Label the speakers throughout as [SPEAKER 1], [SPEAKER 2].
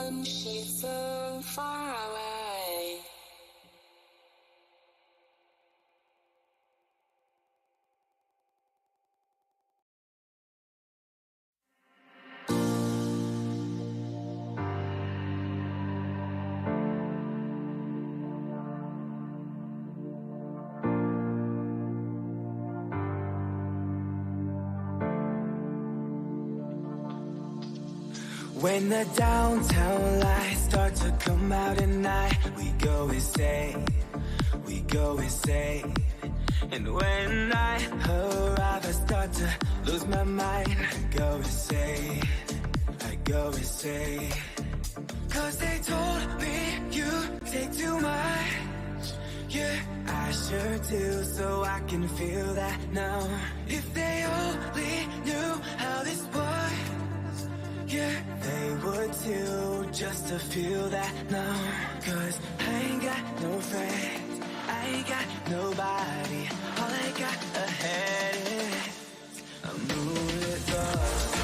[SPEAKER 1] when she's so far away.
[SPEAKER 2] When the downtown lights start to come out at night, we go insane, we go insane. And when I arrive, I start to lose my mind. I go insane, I go insane. Cause they told me you take too much. Yeah, I sure do, so I can feel that now. If they only knew how this was, yeah, they would too, just to feel that now. Cause I ain't got no friends, I ain't got nobody. All I got ahead is a moonlit thought.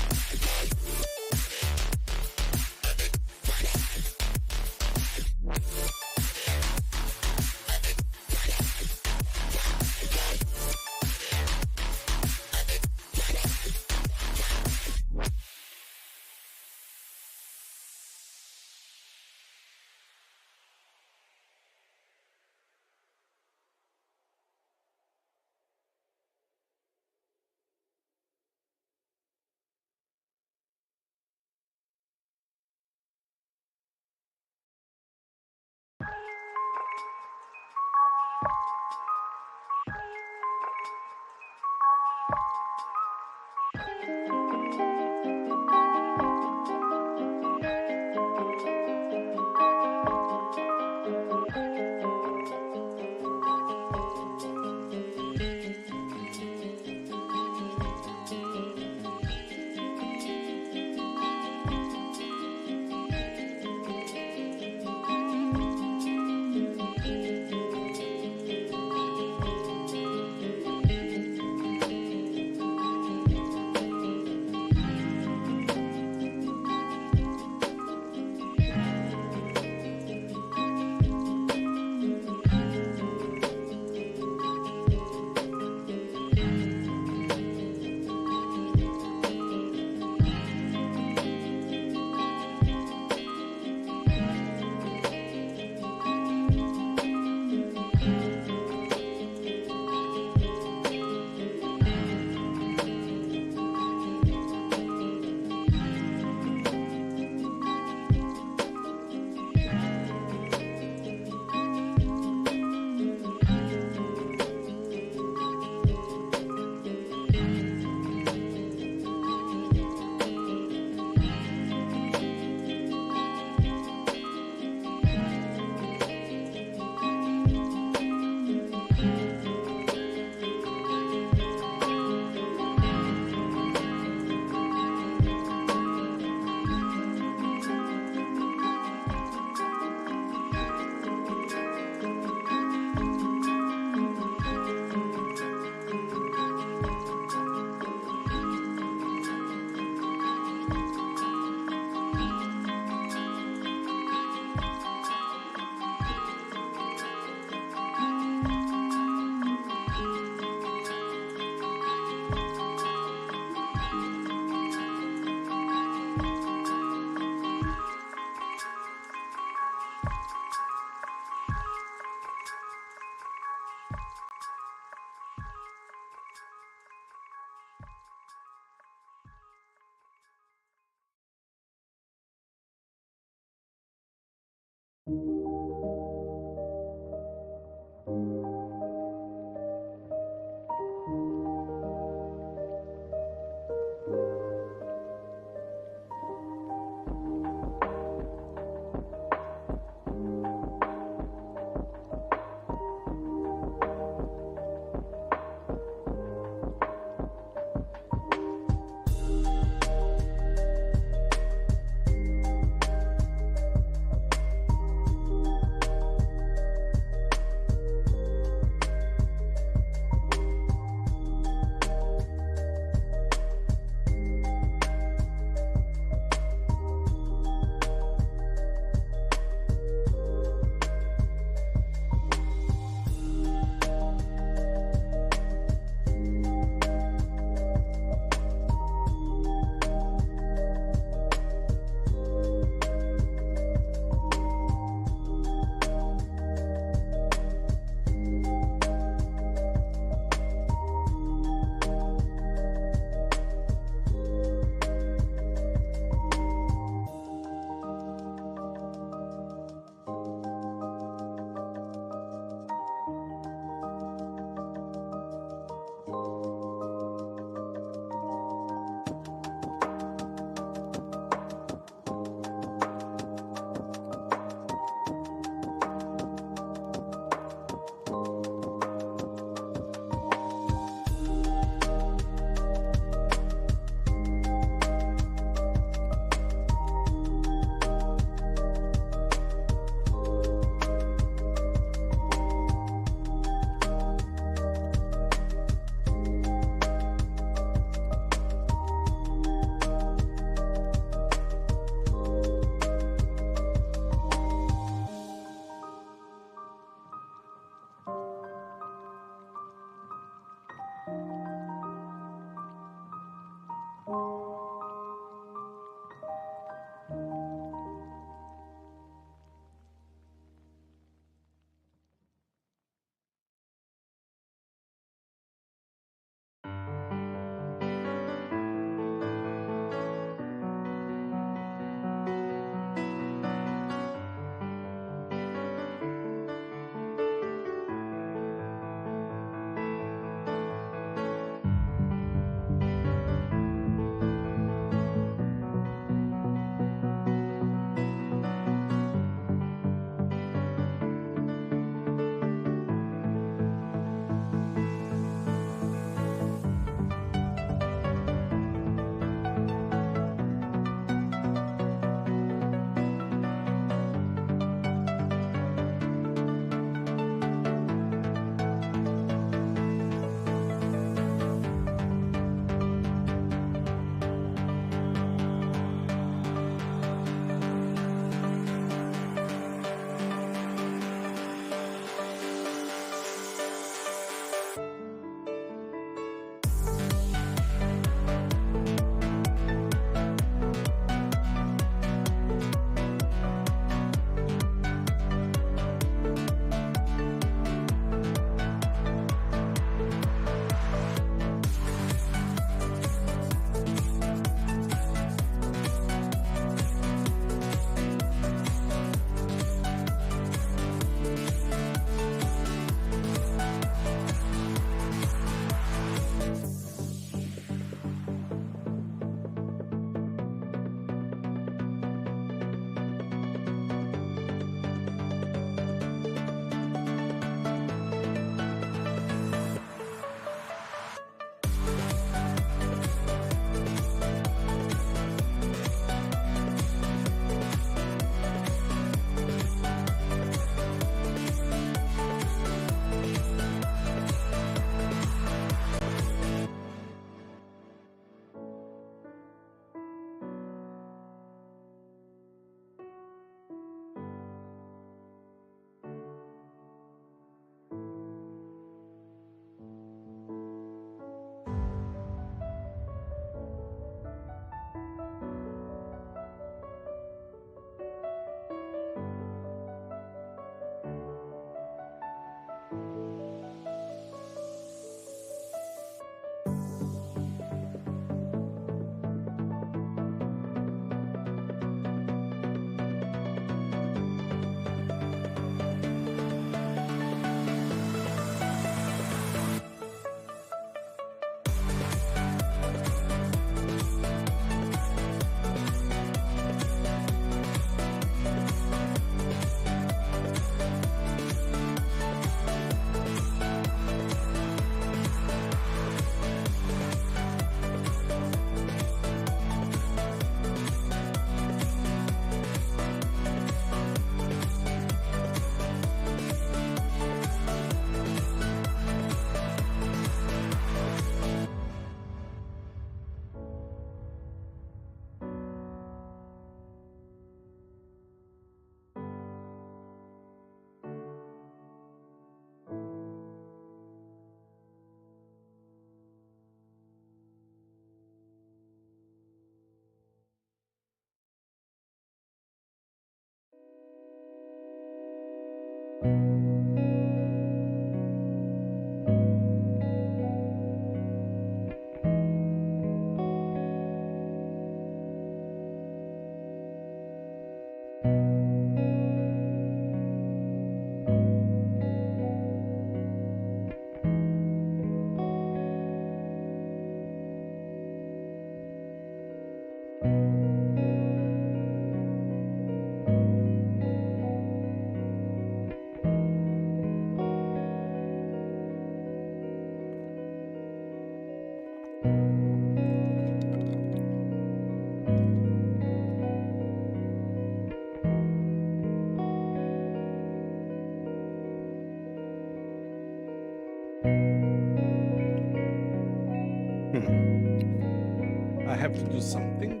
[SPEAKER 3] I have to do something.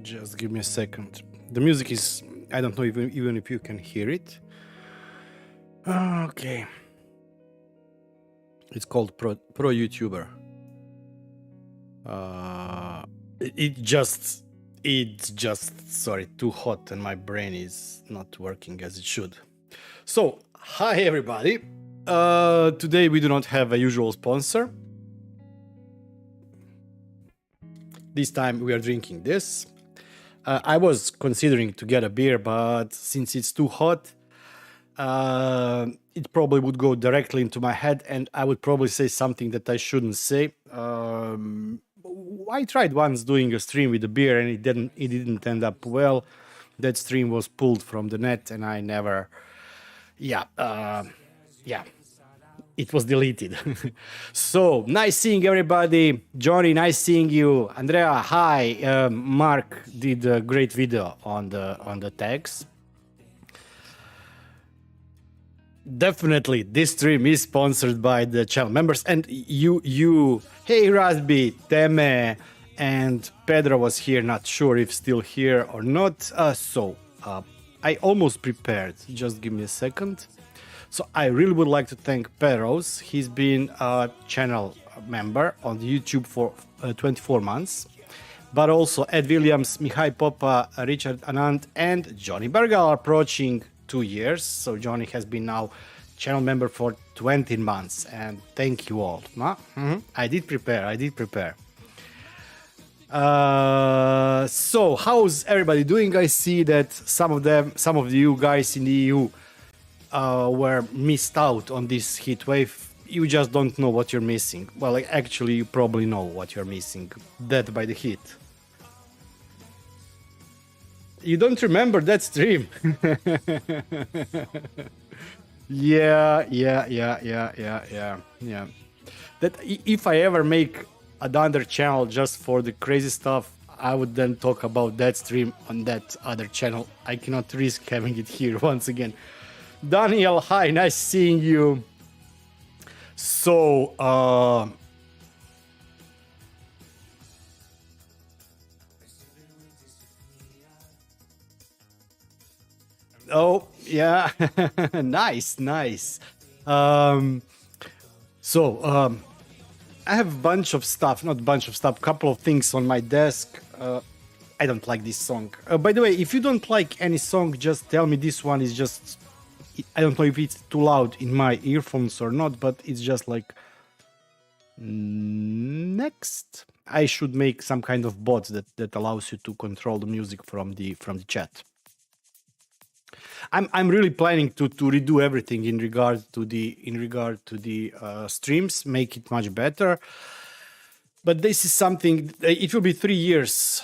[SPEAKER 3] Just give me a second. The music is, I don't know even if you can hear it. Okay. It's called Pro YouTuber. It's just, sorry, too hot and my brain is not working as it should. So, hi everybody. Today we do not have a usual sponsor. This time we are drinking this. I was considering to get a beer, but since it's too hot, it probably would go directly into my head and I would probably say something that I shouldn't say. I tried once doing a stream with a beer and it didn't end up well. That stream was pulled from the net and I never, it was deleted. So nice seeing everybody. Johnny, nice seeing you. Andrea, hi. Mark did a great video on the tags. Definitely, this stream is sponsored by the channel members, and you. Hey, Rasby, Teme, and Pedro was here. Not sure if still here or not. I almost prepared. Just give me a second. So I really would like to thank Pedro's. He's been a channel member on YouTube for 24 months. But also Ed Williams, Mihai Popa, Richard Anand, and Johnny Bergal are approaching 2 years. So Johnny has been now channel member for 20 months. And thank you all. I did prepare. So how's everybody doing? I see that some of you guys in the EU were missed out on this heat wave. You just don't know what you're missing. Well, actually, you probably know what you're missing. Death by the heat. You don't remember that stream? Yeah. That if I ever make another channel just for the crazy stuff, I would then talk about that stream on that other channel. I cannot risk having it here once again. Daniel, hi, nice seeing you. So, oh, yeah, nice. I have a bunch of stuff, couple of things on my desk. I don't like this song. By the way, if you don't like any song, just tell me. This one is just, I don't know if it's too loud in my earphones or not, but it's just like, next. I should make some kind of bot that allows you to control the music from the chat. I'm really planning to redo everything in regard to the streams, make it much better. But this is something. It will be 3 years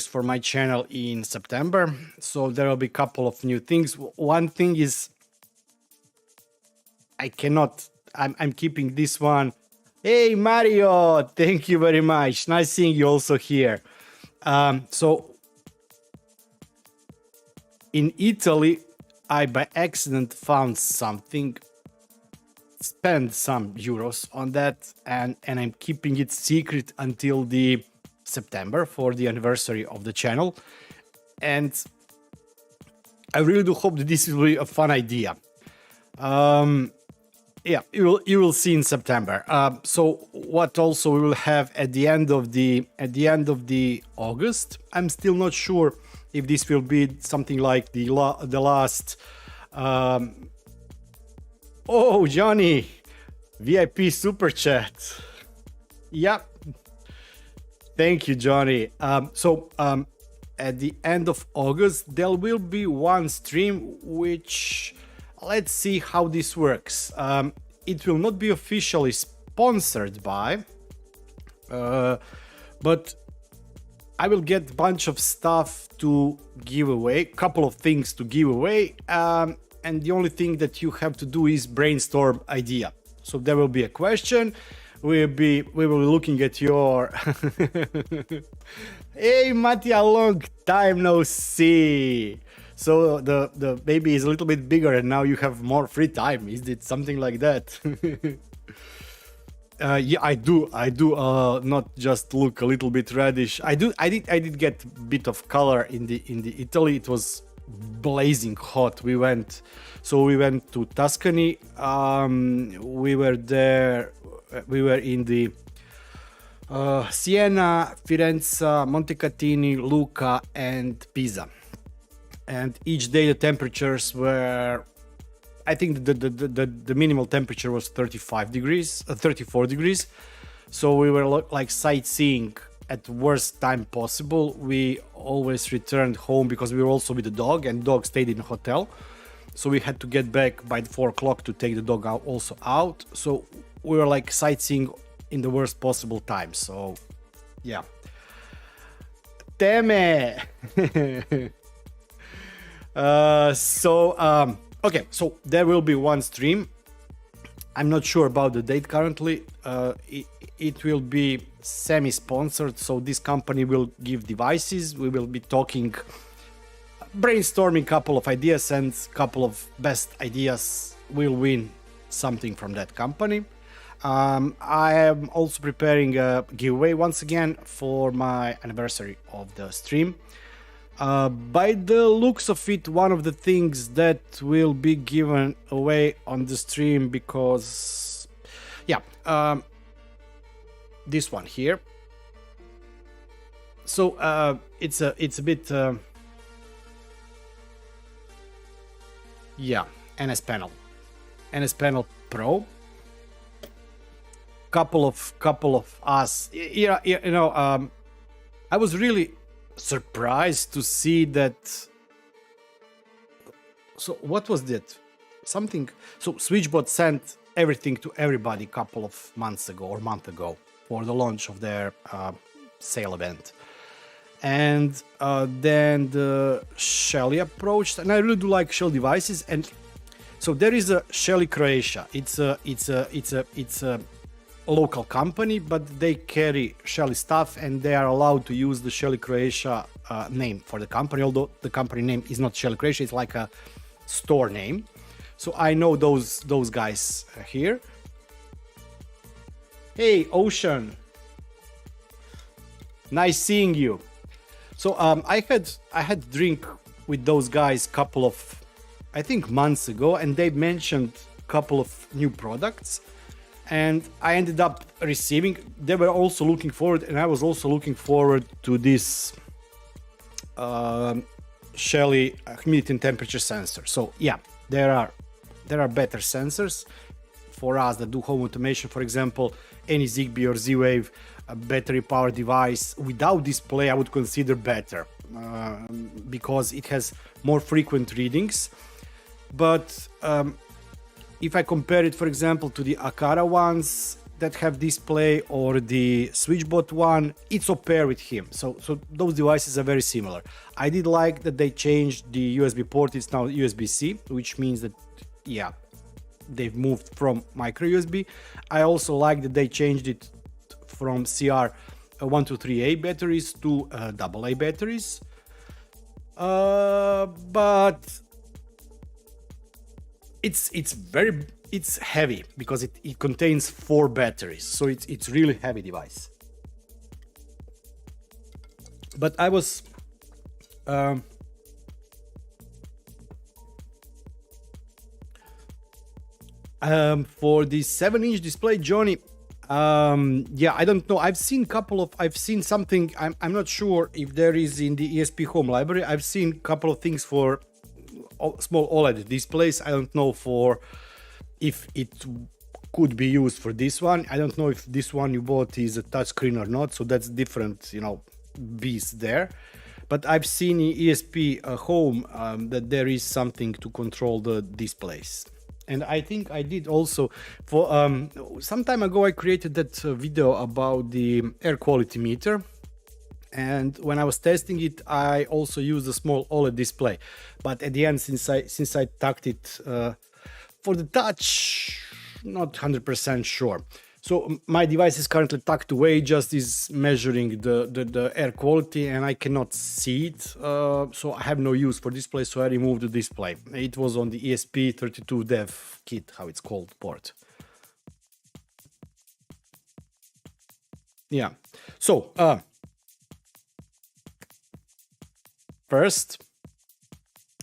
[SPEAKER 3] for my channel in September. So there will be a couple of new things. One thing is, I cannot. I'm keeping this one. Hey Mario, thank you very much. Nice seeing you also here. So in Italy, I by accident found something, spent some euros on that, and I'm keeping it secret until the September for the anniversary of the channel. And I really do hope that this will be a fun idea. Yeah, you will see in September. So what also we will have at the end of the August. I'm still not sure if this will be something like the last. Oh, Johnny, VIP super chat. Yep. Thank you, Johnny. At the end of August, there will be one stream which, let's see how this works. It will not be officially sponsored by, but I will get a bunch of stuff to give away, couple of things to give away, and the only thing that you have to do is brainstorm idea. So there will be a question. We will be looking at your. Hey, Mattia, long time no see. So the baby is a little bit bigger and now you have more free time. Is it something like that? Yeah, I do not just look a little bit reddish. I did get a bit of color in the Italy. It was blazing hot. We went to Tuscany. We were there. We were in the Siena, Firenze, Montecatini, Lucca, and Pisa. And each day the temperatures were, I think the minimal temperature was 34 degrees. So we were like sightseeing at worst time possible. We always returned home because we were also with the dog, and dog stayed in a hotel. So we had to get back by 4 o'clock to take the dog out. So we were like sightseeing in the worst possible time. So yeah. Teme. Okay, so there will be one stream. I'm not sure about the date currently. It will be semi-sponsored, so this company will give devices. We will be talking, brainstorming a couple of ideas, and a couple of best ideas will win something from that company. I am also preparing a giveaway once again for my anniversary of the stream. By the looks of it, one of the things that will be given away on the stream, because yeah, this one here. So it's a bit yeah, NS Panel Pro. Couple of us, yeah, you know, I was really surprised to see that. So what was that? Something. So SwitchBot sent everything to everybody a couple of months ago or month ago for the launch of their sale event, and then the Shelly approached, and I really do like Shell devices. And so there is a Shelly Croatia. It's a local company, but they carry Shelly stuff, and they are allowed to use the Shelly Croatia name for the company, although the company name is not Shelly Croatia, it's like a store name. So I know those guys here. Hey Ocean, nice seeing you. So I had drink with those guys couple of, I think, months ago, and they mentioned a couple of new products. And I ended up receiving. They were also looking forward, and I was also looking forward to this Shelly humidity and temperature sensor. So yeah, there are better sensors for us that do home automation. For example, any Zigbee or Z-Wave battery powered device without display I would consider better because it has more frequent readings. But if I compare it, for example, to the Aqara ones that have display or the SwitchBot one, it's a pair with him. So those devices are very similar. I did like that they changed the USB port. It's now USB-C, which means that, yeah, they've moved from micro USB. I also like that they changed it from CR123A batteries to AA batteries. But it's heavy because it contains 4 batteries, so it's really heavy device. But I was for the 7-inch display, Johnny, yeah, I don't know. I've seen something. I'm not sure if there is in the ESP home library. I've seen a couple of things for small OLED displays. I don't know if it could be used for this one. I don't know if this one you bought is a touchscreen or not, so that's different, you know, beast there. But I've seen in ESP home that there is something to control the displays. And I think I did also for some time ago I created that video about the air quality meter. And when I was testing it, I also used a small OLED display. But at the end, since I tucked it for the touch, not 100% sure. So my device is currently tucked away, just is measuring the air quality, and I cannot see it. So I have no use for display, so I removed the display. It was on the ESP32 dev kit, how it's called, port. Yeah. So first,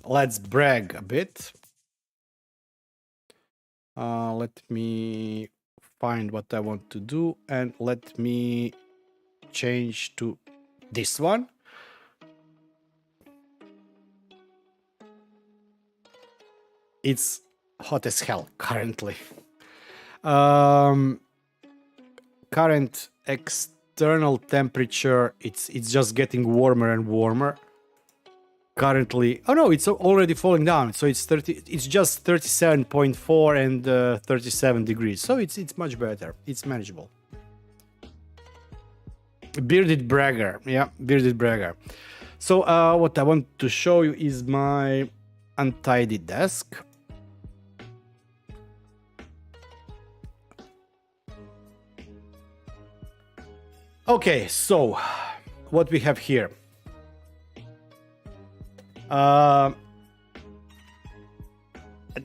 [SPEAKER 3] let's brag a bit. Let me find what I want to do, and let me change to this one. It's hot as hell currently. Current external temperature, it's just getting warmer and warmer. Currently, oh no, it's already falling down. So it's just 37.4 and 37 degrees. So it's much better. It's manageable. Bearded bragger, yeah, bearded bragger. So what I want to show you is my untidy desk. Okay, so what we have here.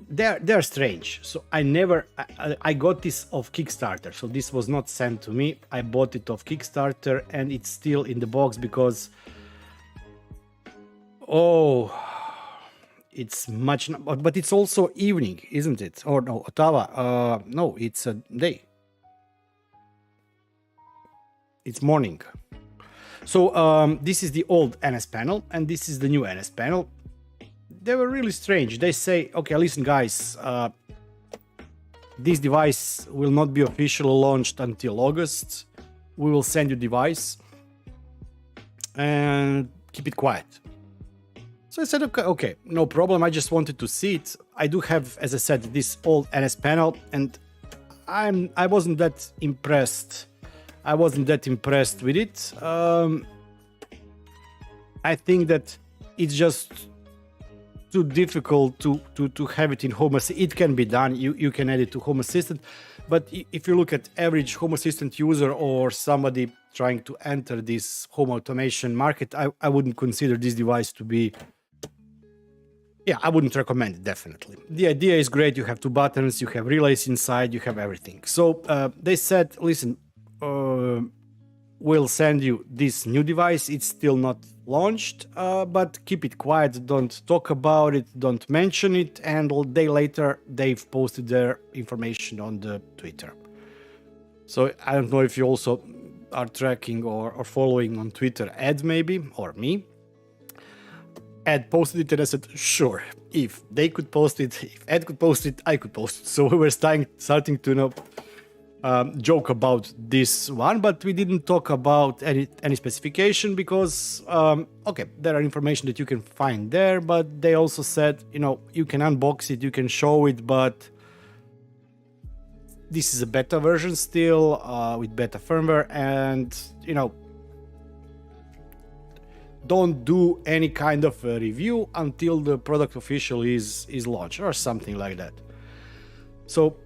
[SPEAKER 3] They're strange. So I got this off Kickstarter. So this was not sent to me. I bought it off Kickstarter, and it's still in the box because it's much, but it's also evening, isn't it? Or no, Ottawa. No, it's a day. It's morning. So this is the old NS panel, and this is the new NS panel. They were really strange. They say, okay, listen guys, this device will not be officially launched until August. We will send you device and keep it quiet. So I said, okay, no problem. I just wanted to see it. I do have, as I said, this old NS panel, and I wasn't that impressed. I wasn't that impressed with it. I think that it's just too difficult to have it in Home Assistant. It can be done. You can add it to Home Assistant, but if you look at average Home Assistant user or somebody trying to enter this home automation market, I wouldn't consider this device to be. Yeah, I wouldn't recommend it, definitely. The idea is great. You have two buttons, you have relays inside, you have everything. So they said, listen, we'll send you this new device. It's still not launched, but keep it quiet. Don't talk about it. Don't mention it. And a day later, they've posted their information on the Twitter. So I don't know if you also are tracking or following on Twitter Ed, maybe, or me. Ed posted it, and I said, sure, if they could post it, if Ed could post it, I could post it. So we were starting to joke about this one, but we didn't talk about any specification because okay, there are information that you can find there, but they also said, you can unbox it, you can show it, but this is a beta version still with beta firmware, and don't do any kind of a review until the product officially is launched or something like that. So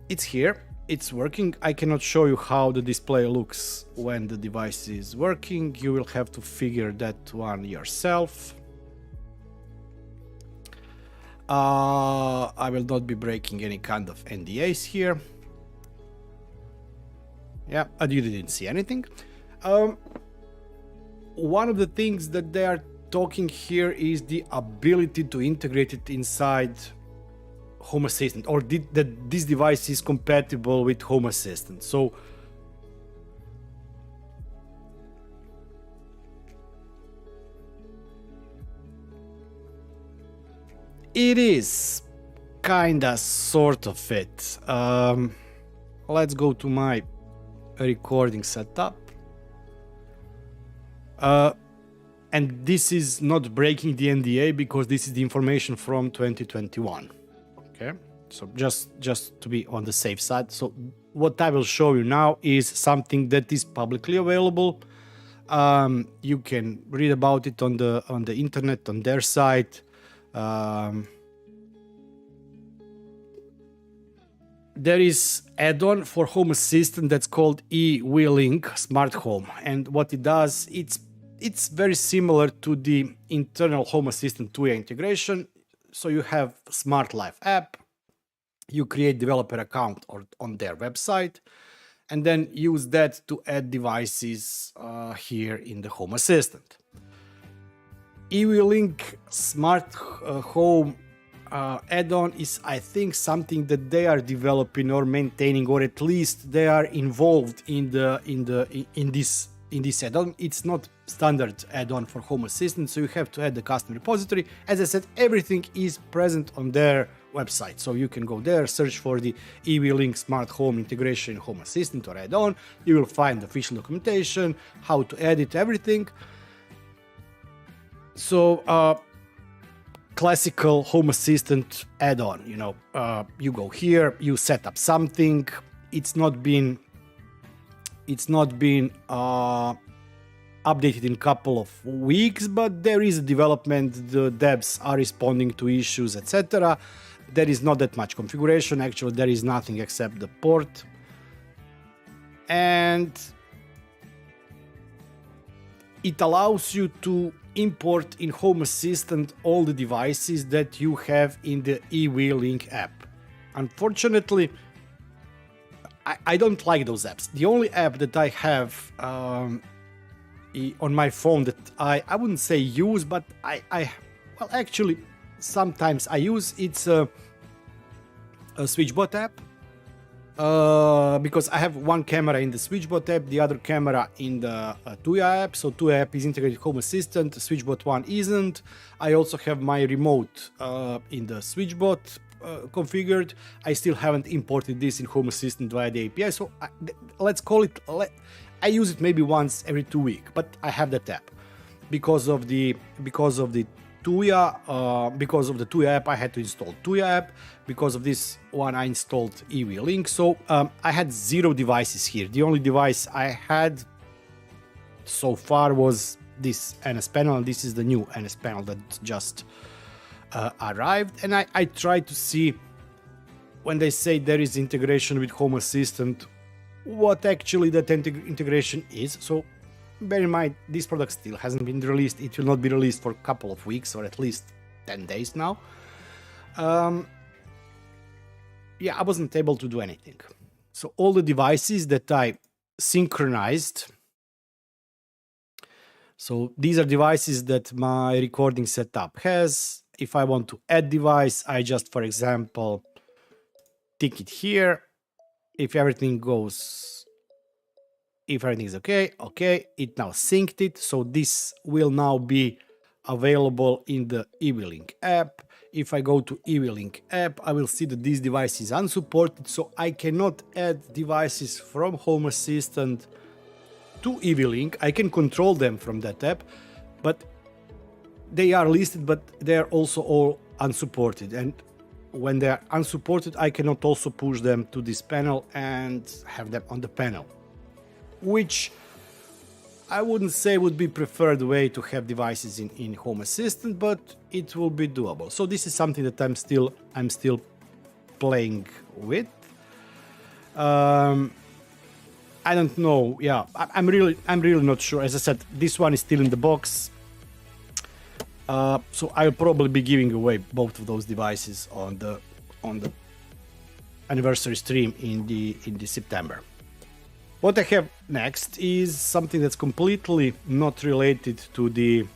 [SPEAKER 3] it's here, it's working. I cannot show you how the display looks when the device is working. You will have to figure that one yourself. I will not be breaking any kind of NDAs here. Yeah, you didn't see anything. One of the things that they are talking here is the ability to integrate it inside Home Assistant, or that this device is compatible with Home Assistant. So it is kinda sort of it. Let's go to my recording setup. And this is not breaking the NDA because this is the information from 2021. Okay, so just to be on the safe side. So what I will show you now is something that is publicly available. You can read about it on the internet, on their site. there is add-on for Home Assistant that's called eWeLink Smart Home, and what it does, it's very similar to the internal Home Assistant 2 integration. So you have Smart Life app, you create developer account on their website, and then use that to add devices here in the Home Assistant. eWeLink Smart Home add-on is, I think, something that they are developing or maintaining, or at least they are involved in this add-on. It's not standard add-on for Home Assistant, so you have to add the custom repository. As I said, everything is present on their website, so you can go there, search for the eWeLink Smart Home integration Home Assistant or add-on. You will find the official documentation, how to edit everything. So classical Home Assistant add-on, you know, you go here, you set up something. It's not been updated in a couple of weeks, but there is a development. The devs are responding to issues, etc. There is not that much configuration. Actually, there is nothing except the port, and it allows you to import in Home Assistant all the devices that you have in the eWeLink app. Unfortunately, I don't like those apps. The only app that I have on my phone that I wouldn't say use, but well, actually sometimes I use, it's a switchbot app, because I have one camera in the switchbot app, the other camera in the Tuya app. So Tuya app is integrated Home Assistant, switchbot one isn't. I also have my remote in the switchbot configured. I still haven't imported this in Home Assistant via the API, so let's call it, I use it maybe once every 2 weeks, but I have that app because of the Tuya, because of the Tuya app I had to install Tuya app. Because of this one I installed eWeLink. So I had 0 devices here. The only device I had so far was this NS panel, and this is the new NS panel that just arrived. And I tried to see, when they say there is integration with Home Assistant, what actually that integration is. So bear in mind, this product still hasn't been released. It will not be released for a couple of weeks, or at least 10 days now. Yeah, I wasn't able to do anything. So all the devices that I synchronized, so these are devices that my recording setup has. If I want to add device, I just, for example, tick it here. If everything goes, if everything is okay, it now synced it. So this will now be available in the eWeLink app. If I go to eWeLink app, I will see that this device is unsupported, so I cannot add devices from Home Assistant to eWeLink. I can control them from that app, but they are listed, but they are also all unsupported. And when they are unsupported, I cannot also push them to this panel and have them on the panel, which I wouldn't say would be preferred way to have devices in Home Assistant, but it will be doable. So this is something that I'm still playing with. I don't know. Yeah, I'm really not sure. As I said, this one is still in the box. So I'll probably be giving away both of those devices on the anniversary stream in the September. What I have next is something that's completely not related to the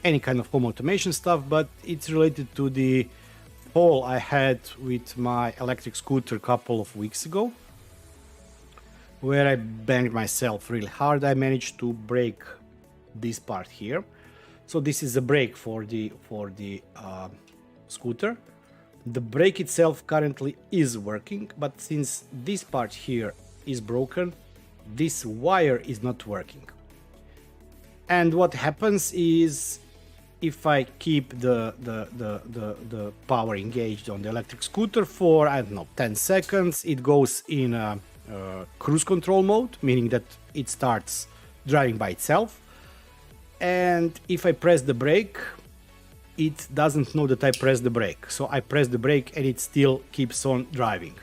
[SPEAKER 3] any kind of home automation stuff, but it's related to the fall I had with my electric scooter a couple of weeks ago, where I banged myself really hard. I managed to break this part here. So this is a brake for the scooter. The brake itself currently is working, but since this part here is broken, this wire is not working. And what happens is, if I keep the power engaged on the electric scooter for, I don't know, 10 seconds, it goes in a cruise control mode, meaning that it starts driving by itself. And if I press the brake, it doesn't know that I press the brake. So I press the brake and it still keeps on driving.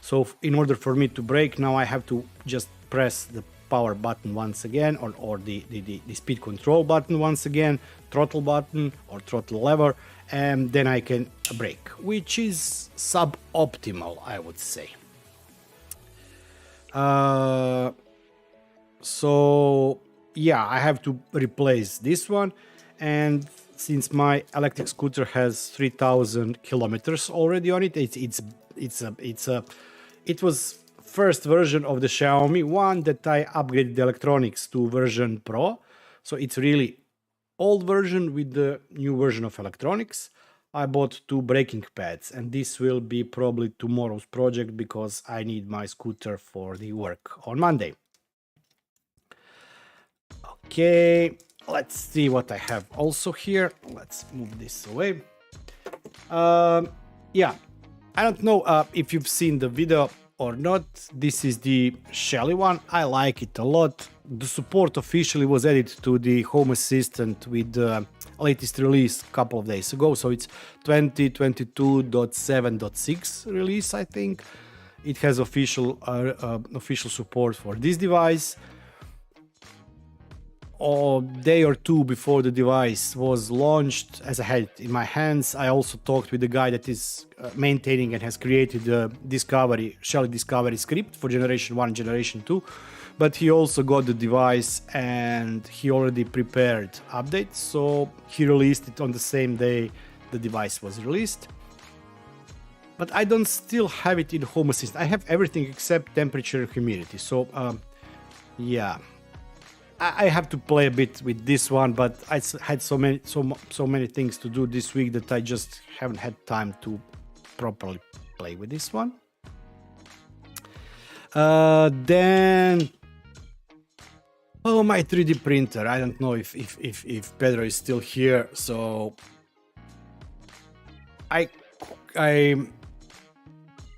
[SPEAKER 3] So in order for me to brake, now I have to just press the power button once again, or the speed control button once again, throttle button or throttle lever, and then I can brake, which is suboptimal, I would say. So yeah, I have to replace this one, and since my electric scooter has 3,000 kilometers already on it, it was first version of the Xiaomi one that I upgraded the electronics to version Pro. So it's really old version with the new version of electronics. I bought 2 braking pads, and this will be probably tomorrow's project because I need my scooter for the work on Monday. Okay, let's see what I have also here. Let's move this away. Yeah, I don't know if you've seen the video or not. This is the Shelly one. I like it a lot. The support officially was added to the Home Assistant with the latest release a couple of days ago. So it's 2022.7.6 release, I think. It has official support for this device. A day or two before the device was launched, as I had it in my hands, I also talked with the guy that is maintaining and has created the Shelly Discovery script for Generation 1 and Generation 2. But he also got the device and he already prepared updates, so he released it on the same day the device was released. But I don't still have it in Home Assistant. I have everything except temperature and humidity. So yeah, I have to play a bit with this one, but I had so many things to do this week that I just haven't had time to properly play with this one. Then, oh, my 3D printer. I don't know if Pedro is still here, so I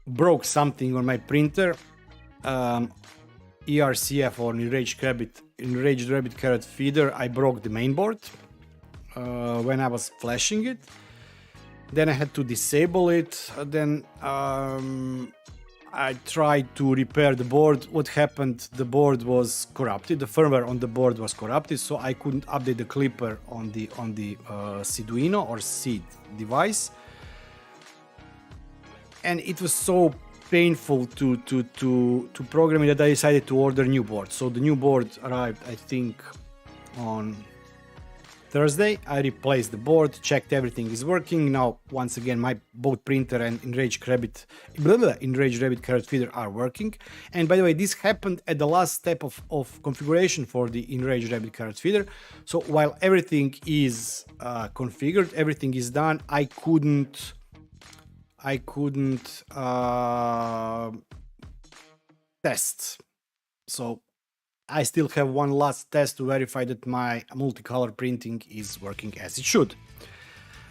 [SPEAKER 3] broke something on my printer. ERCF or Enraged Rabbit Carrot Feeder. I broke the mainboard when I was flashing it. Then I had to disable it. Then I tried to repair the board. What happened? The board was corrupted. The firmware on the board was corrupted, so I couldn't update the clipper on the Arduino or SEED device. And it was so painful to program it that I decided to order a new board. So the new board arrived, I think, on Thursday. I replaced the board, checked everything is working. Now, once again, my both printer and Enraged Rabbit Carrot Feeder are working. And by the way, this happened at the last step of configuration for the Enraged Rabbit Carrot Feeder. So while everything is configured, everything is done, I couldn't test. So I still have one last test to verify that my multicolor printing is working as it should.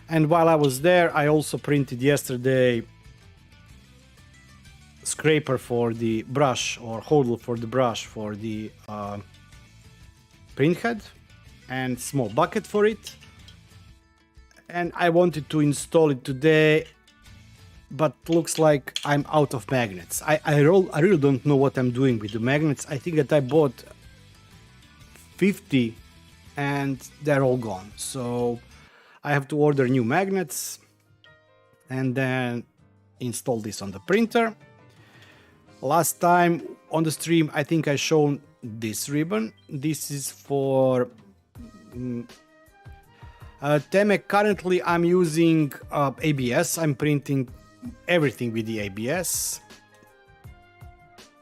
[SPEAKER 3] And while I was there, I also printed yesterday scraper for the brush, or hodl for the brush for the print head, and small bucket for it. And I wanted to install it today, but looks like I'm out of magnets. I really don't know what I'm doing with the magnets. I think that I bought 50 and they're all gone. So I have to order new magnets and then install this on the printer. Last time on the stream, I think I shown this ribbon. This is for Teme. Currently I'm using ABS. I'm printing everything with the ABS.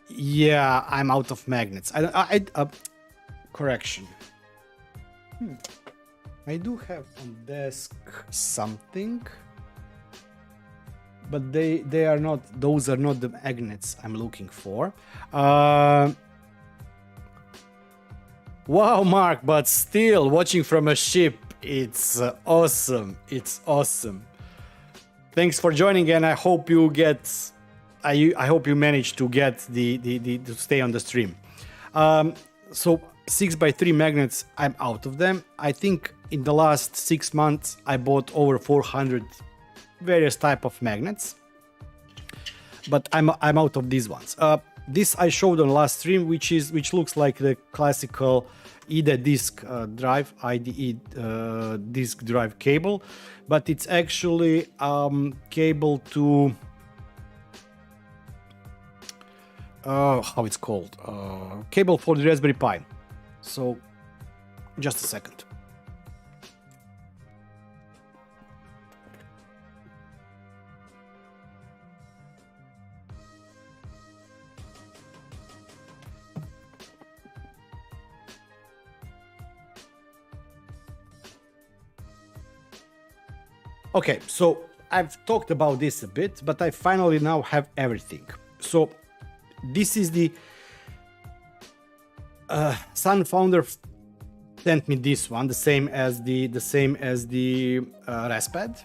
[SPEAKER 3] Yeah, I'm out of magnets. Correction. I do have on desk something, but they are not. Those are not the magnets I'm looking for. Wow, Mark, but still watching from a ship. It's awesome. It's awesome. Thanks for joining, and I hope you get. I hope you manage to get the to stay on the stream. So 6x3 magnets, I'm out of them. I think in the last 6 months, I bought over 400 various type of magnets, but I'm out of these ones. This I showed on last stream, which looks like the classical IDE disk drive, IDE disk drive cable, but it's actually cable to how it's called, cable for the Raspberry Pi. So just a second. Okay, so I've talked about this a bit, but I finally now have everything. So this is the Sun founder sent me this one, the same as the Raspad,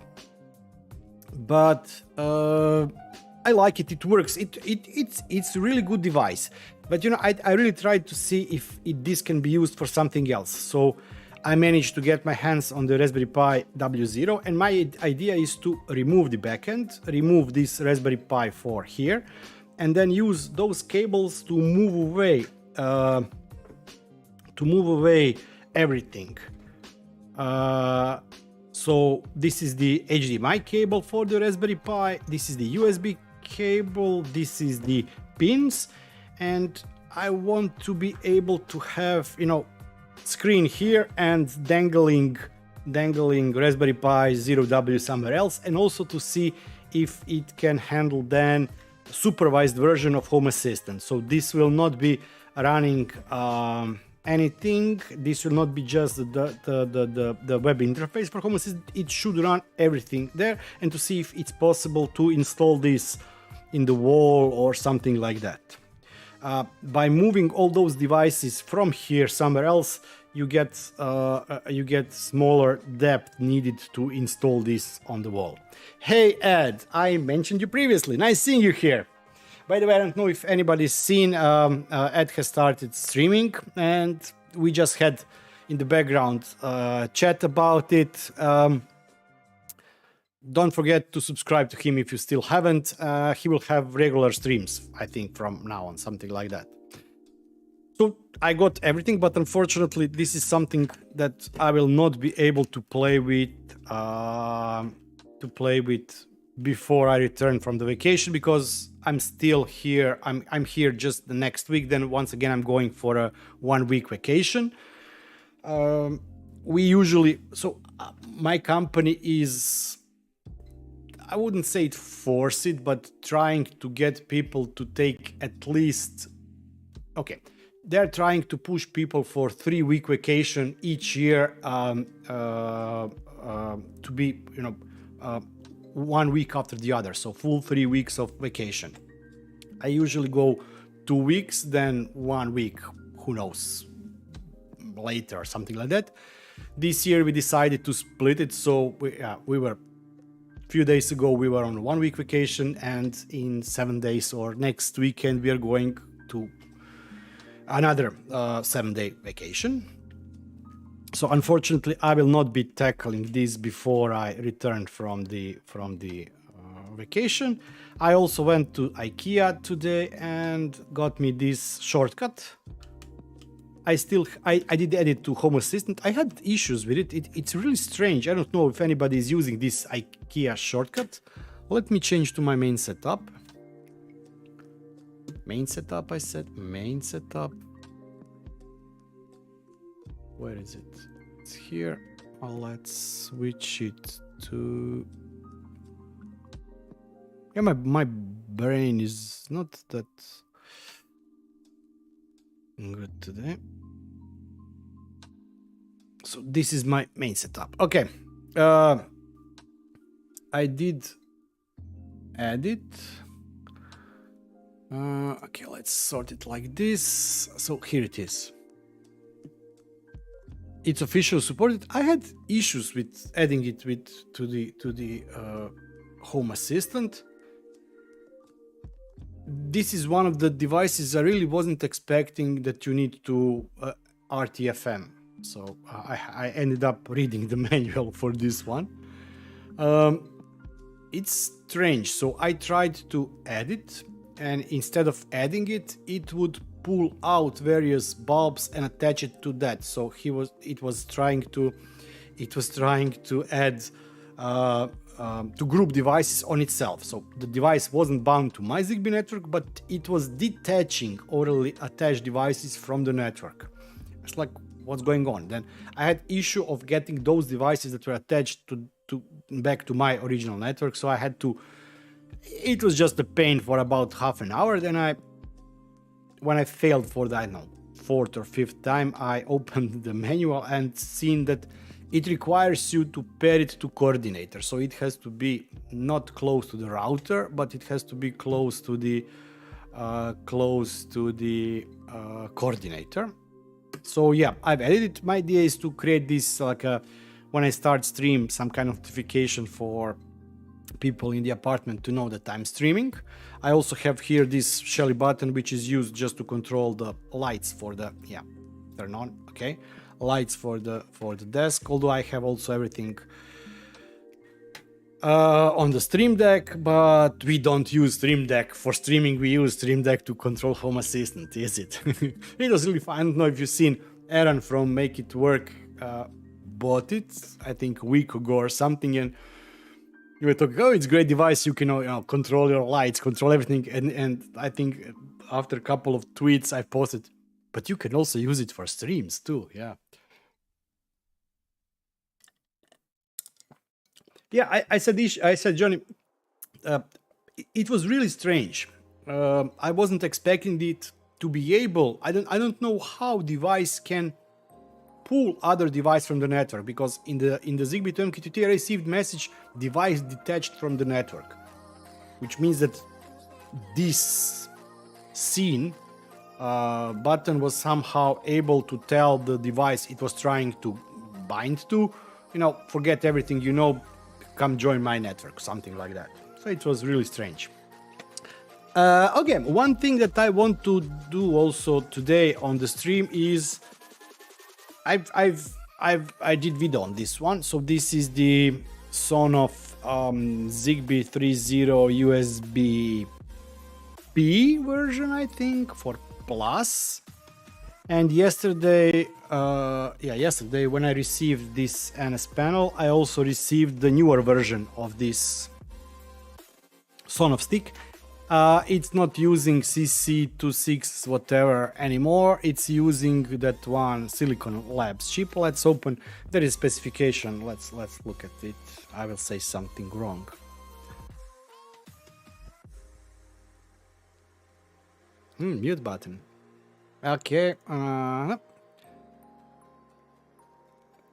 [SPEAKER 3] but I like it. It works. It's a really good device. But you know, I really tried to see if this can be used for something else. So I managed to get my hands on the Raspberry Pi W0, and my idea is to remove the backend, remove this Raspberry Pi 4 here, and then use those cables to move away everything. So this is the HDMI cable for the Raspberry Pi, this is the USB cable, this is the pins, and I want to be able to have, you know, screen here and dangling Raspberry Pi 0W somewhere else, and also to see if it can handle then supervised version of Home Assistant. So this will not be running anything, this will not be just the web interface for Home Assistant, it should run everything there, and to see if it's possible to install this in the wall or something like that. By moving all those devices from here somewhere else, you get smaller depth needed to install this on the wall. Hey Ed, I mentioned you previously. Nice seeing you here. By the way, I don't know if anybody's seen, Ed has started streaming, and we just had in the background chat about it. Don't forget to subscribe to him if you still haven't. He will have regular streams, I think, from now on, something like that. So I got everything, but unfortunately this is something that I will not be able to play with before I return from the vacation, because I'm still here. I'm here just the next week. Then once again I'm going for a 1 week vacation. We usually, my company is, I wouldn't say it force it, but trying to get people to take at least, okay, they're trying to push people for 3 week vacation each year, to be, you know, 1 week after the other, so full 3 weeks of vacation. I usually go 2 weeks, then 1 week, who knows, later or something like that. This year we decided to split it, so we were, a few days ago we were on a 1 week vacation, and in 7 days or next weekend we are going to another 7-day vacation. So unfortunately I will not be tackling this before I return from the vacation. I also went to IKEA today and got me this shortcut. I did edit to Home Assistant. I had issues with it. It's really strange. I don't know if anybody is using this IKEA shortcut. Let me change to my main setup. Main setup, I said main setup. Where is it? It's here. Well, let's switch it to, yeah, my brain is not that good today. So this is my main setup. Okay. I did edit. Okay, let's sort it like this. So here it is. It's officially supported. I had issues with adding it to the Home Assistant. This is one of the devices I really wasn't expecting that you need to RTFM. So I ended up reading the manual for this one. It's strange. So I tried to add it, and instead of adding it, it would pull out various bulbs and attach it to that. So it was trying to add to group devices on itself. So the device wasn't bound to my Zigbee network, but it was detaching orally attached devices from the network. It's like, what's going on? Then I had issue of getting those devices that were attached to back to my original network. So I had to, it was just a pain for about half an hour. Then when I failed for the, I don't know, fourth or fifth time, I opened the manual and seen that it requires you to pair it to coordinator. So it has to be not close to the router, but it has to be close to the coordinator. So yeah, I've added it. My idea is to create this like when I start stream, some kind of notification for people in the apartment to know that I'm streaming. I also have here this Shelly button, which is used just to control the lights for the, yeah, turn on, okay, lights for the desk. Although I have also everything on the Stream Deck, but we don't use Stream Deck for streaming. We use Stream Deck to control Home Assistant, is it? It was really fun. I don't know if you've seen Aaron from Make It Work bought it, I think a week ago or something, and you were talking, oh, it's a great device, you can, you know, control your lights, control everything, and I think after a couple of tweets I posted, but you can also use it for streams too, yeah. Yeah, I said, Johnny, it was really strange. I wasn't expecting it to be able, I don't know how device can pull other device from the network, because in the Zigbee2MQTT I received message device detached from the network, which means that this scene button was somehow able to tell the device it was trying to bind to, you know, forget everything, you know, come join my network, something like that. So it was really strange. Okay, one thing that I want to do also today on the stream is I did video on this one. So this is the son of Zigbee 3.0 USB-B version, I think, for Plus. And yesterday, yesterday when I received this NS panel, I also received the newer version of this son of stick. It's not using CC26 whatever anymore. It's using that one Silicon Labs chip. Let's open. There is specification. Let's look at it. I will say something wrong. Mute button. Okay.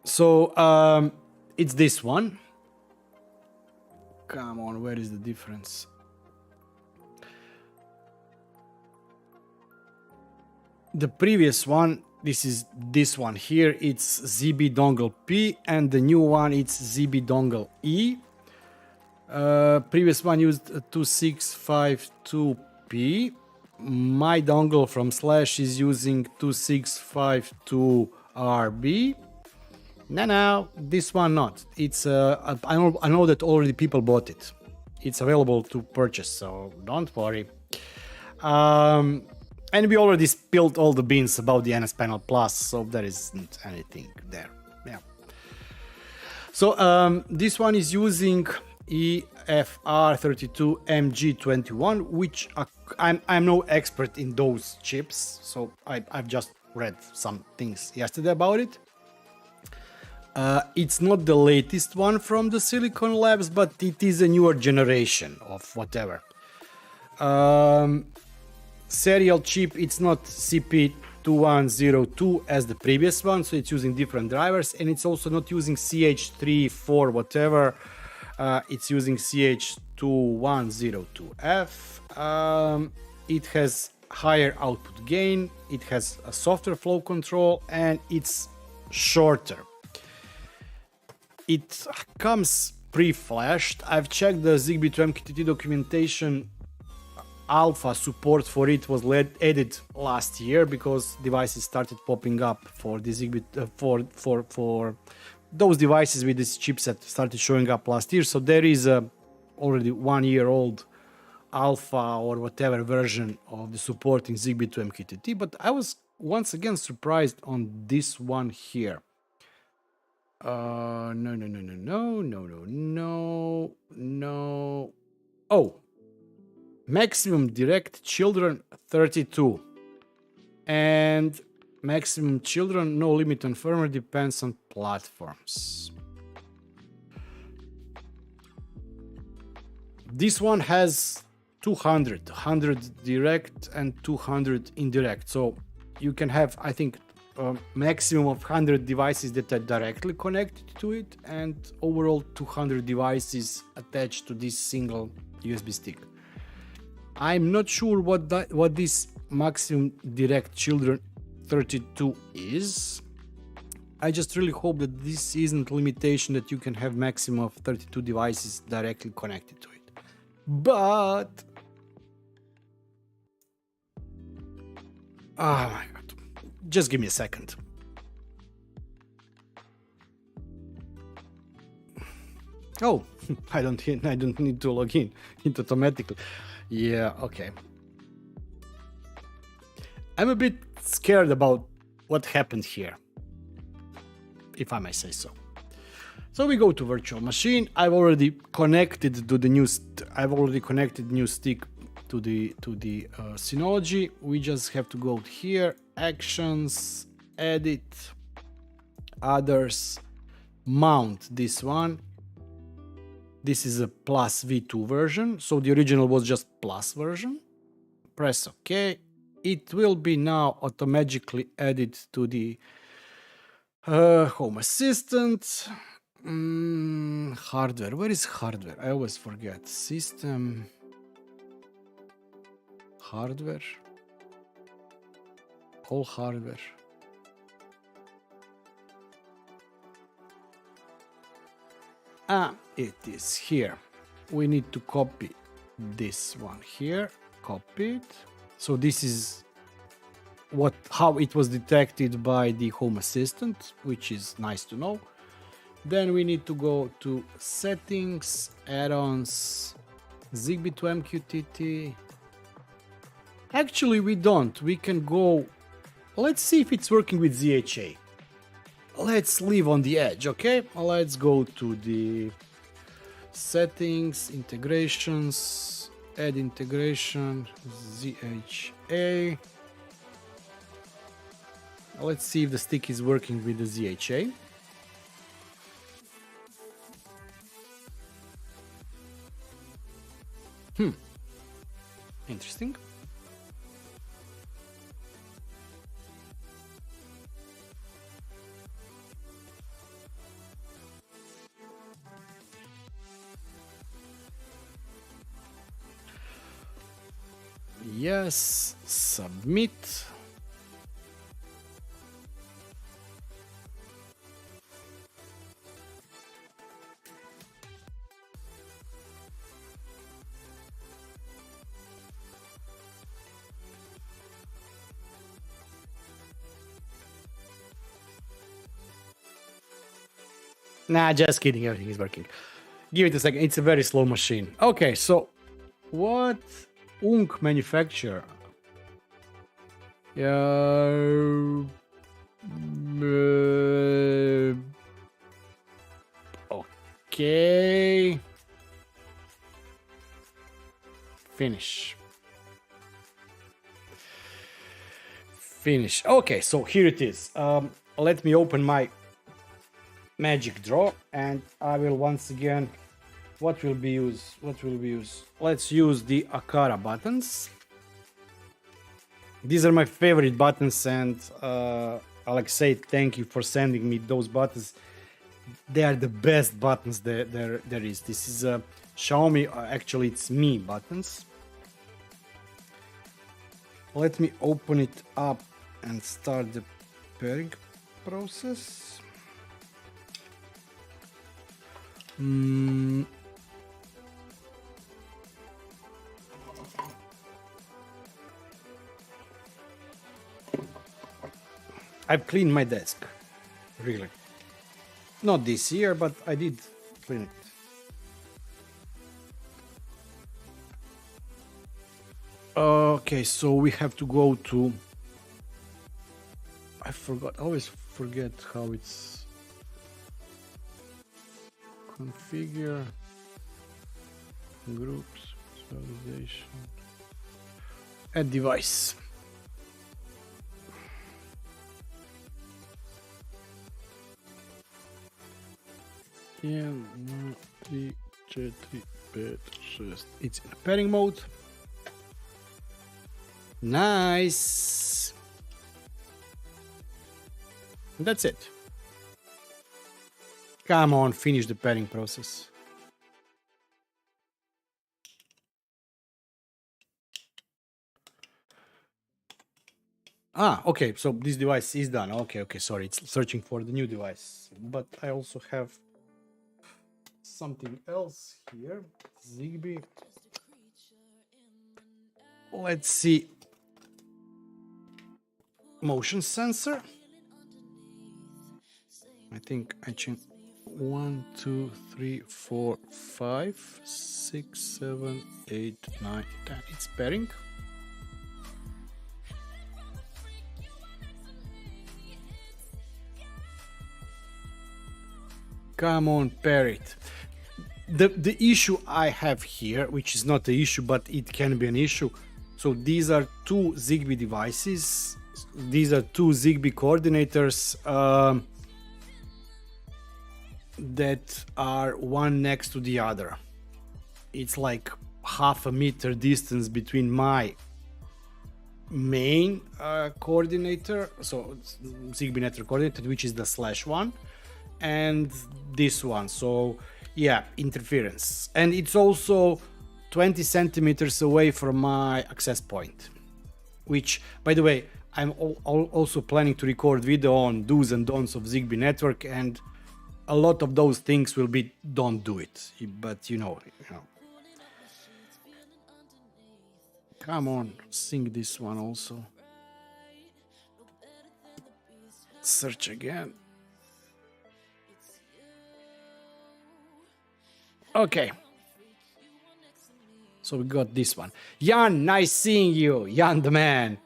[SPEAKER 3] So it's this one. Come on, where is the difference? The previous one, this is this one here, it's Zigbee dongle P, and the new one it's Zigbee dongle E. Previous one used 2652P. My dongle from Slash is using 2652RB. No, this one not. It's I know that already people bought it. It's available to purchase, so don't worry. And we already spilled all the beans about the NS Panel Plus, so there isn't anything there. Yeah. So this one is using EFR32MG21, which I'm no expert in those chips, so I've just read some things yesterday about it. It's not the latest one from the Silicon Labs, but it is a newer generation of whatever. Serial chip, it's not CP2102 as the previous one, so it's using different drivers, and it's also not using CH34 whatever, it's using CH2102F. It has higher output gain, it has a softer flow control, and it's shorter. It comes pre-flashed. I've checked the Zigbee2MQTT documentation alpha support for it was added last year because devices started popping up for the Zigbee for those devices with this chipset started showing up last year. So there is a already 1 year old alpha or whatever version of the supporting Zigbee2MQTT, but I was once again surprised on this one here. No. Oh, maximum direct children 32 and maximum children no limit on firmware depends on platforms. This one has 200 direct and 200 indirect, so you can have, I think, a maximum of 100 devices that are directly connected to it and overall 200 devices attached to this single USB stick. I'm not sure what this maximum direct children 32 is. I just really hope that this isn't a limitation that you can have maximum of 32 devices directly connected to it. But oh my god, just give me a second. Oh, I don't need to log in it automatically. Yeah, okay. I'm a bit scared about what happened here, if I may say so. So we go to virtual machine. I've already connected to the new new stick to the Synology. We just have to go here, actions, edit, others, mount this one. This is a plus V2 version, so the original was just plus version. Press OK. It will be now automatically added to the Home Assistant. Hardware. Where is hardware? I always forget. System. Hardware. All hardware. It is here. We need to copy this one here. Copy it. So this is how it was detected by the Home Assistant, which is nice to know. Then we need to go to settings, add-ons, Zigbee2MQTT. Actually, we don't. We can go. Let's see if it's working with ZHA. Let's leave on the edge, okay? Let's go to the settings, integrations, add integration, ZHA. Let's see if the stick is working with the ZHA. Interesting. Yes, submit. Nah, just kidding. Everything is working. Give it a second. It's a very slow machine. Okay, so what manufacturer? Okay. Finish. Okay, so here it is. Let me open my magic draw and I will once again, what will be used? Let's use the Akara buttons. These are my favorite buttons, and Alexei, thank you for sending me those buttons. They are the best buttons there is. This is a Xiaomi, actually it's Mi buttons. Let me open it up and start the pairing process. I've cleaned my desk, really. Not this year, but I did clean it. Okay, so we have to go to... I forgot, I always forget how it's... Configure... Groups, validation... Add device. Yeah, 3, 4, 5, 6. It's in pairing mode. Nice. That's it. Come on, finish the pairing process. Ah, okay, so this device is done. Okay, sorry, it's searching for the new device. But I also have something else here. Zigbee. Let's see. Motion sensor. I think I changed 1, 2, 3, 4, 5, 6, 7, 8, 9, 10. It's pairing. Come on, pair it. The issue I have here, which is not the issue, but it can be an issue. So these are two Zigbee devices. These are two Zigbee coordinators that are one next to the other. It's like half a meter distance between my main coordinator, so Zigbee network coordinator, which is the /1, and this one. So yeah, interference. And it's also 20 centimeters away from my access point, which, by the way, I'm also planning to record video on do's and don'ts of Zigbee network, and a lot of those things will be don't do it, but you know. Come on, sing this one also. Search again. Okay. So we got this one. Jan, nice seeing you. Jan the man.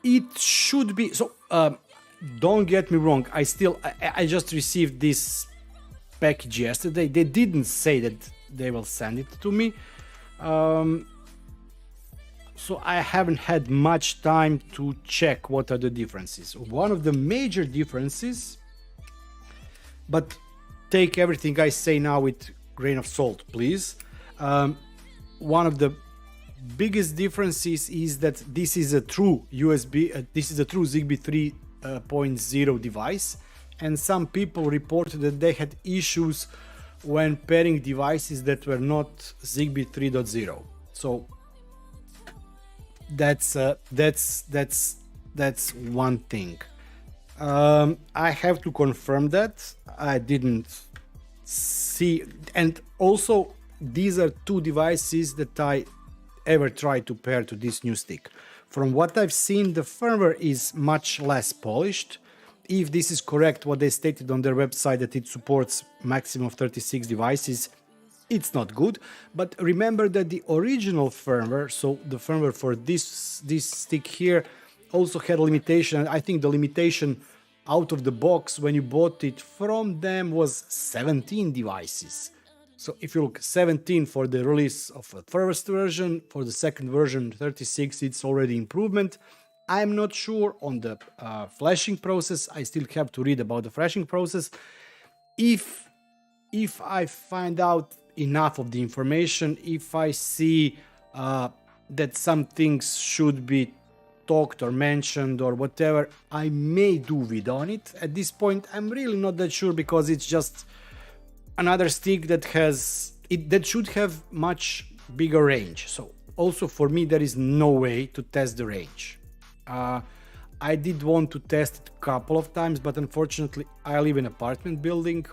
[SPEAKER 3] It should be... So, don't get me wrong. I just received this package yesterday. They didn't say that they will send it to me. So I haven't had much time to check what are the differences. One of the major differences, but take everything I say now with a grain of salt, please. One of the biggest differences is that this is a true this is a true Zigbee 3.0 device, and some people reported that they had issues when pairing devices that were not Zigbee 3.0. So that's one thing. I have to confirm that I didn't see, and also these are two devices that I ever tried to pair to this new stick. From what I've seen, the firmware is much less polished. If this is correct, what they stated on their website, that it supports maximum of 36 devices, it's not good. But remember that the original firmware, so the firmware for this stick here, also had a limitation. I think the limitation out of the box when you bought it from them was 17 devices. So if you look 17 for the release of the first version, for the second version 36, it's already improvement. I'm not sure on the flashing process. I still have to read about the flashing process. If I find out enough of the information, if I see that some things should be talked or mentioned or whatever, I may do video on it. At this point, I'm really not that sure, because it's just another stick that that should have much bigger range. So also for me, there is no way to test the range. I did want to test it a couple of times, but unfortunately I live in an apartment building.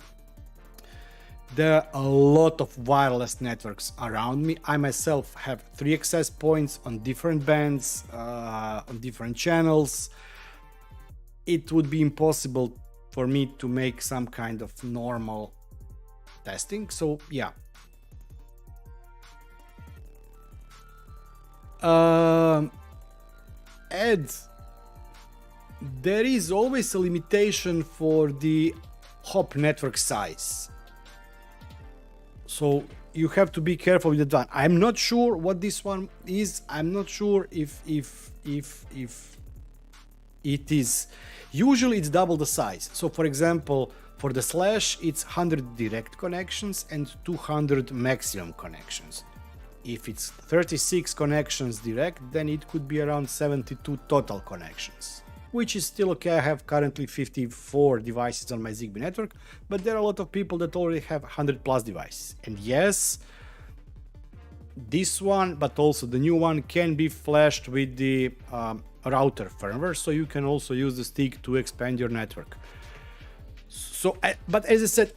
[SPEAKER 3] There are a lot of wireless networks around me. I myself have 3 access points on different bands, on different channels. it would be impossible for me to make some kind of normal testing. So yeah. Ed, there is always a limitation for the hop network size. So you have to be careful with that one. I'm not sure what this one is. I'm not sure if it is. Usually it's double the size. So for example, for the slash, it's 100 direct connections and 200 maximum connections. If it's 36 connections direct, then it could be around 72 total connections, which is still okay. I have currently 54 devices on my Zigbee network, but there are a lot of people that already have 100 plus devices. And yes, this one, but also the new one, can be flashed with the router firmware, so you can also use the stick to expand your network. So, but as I said,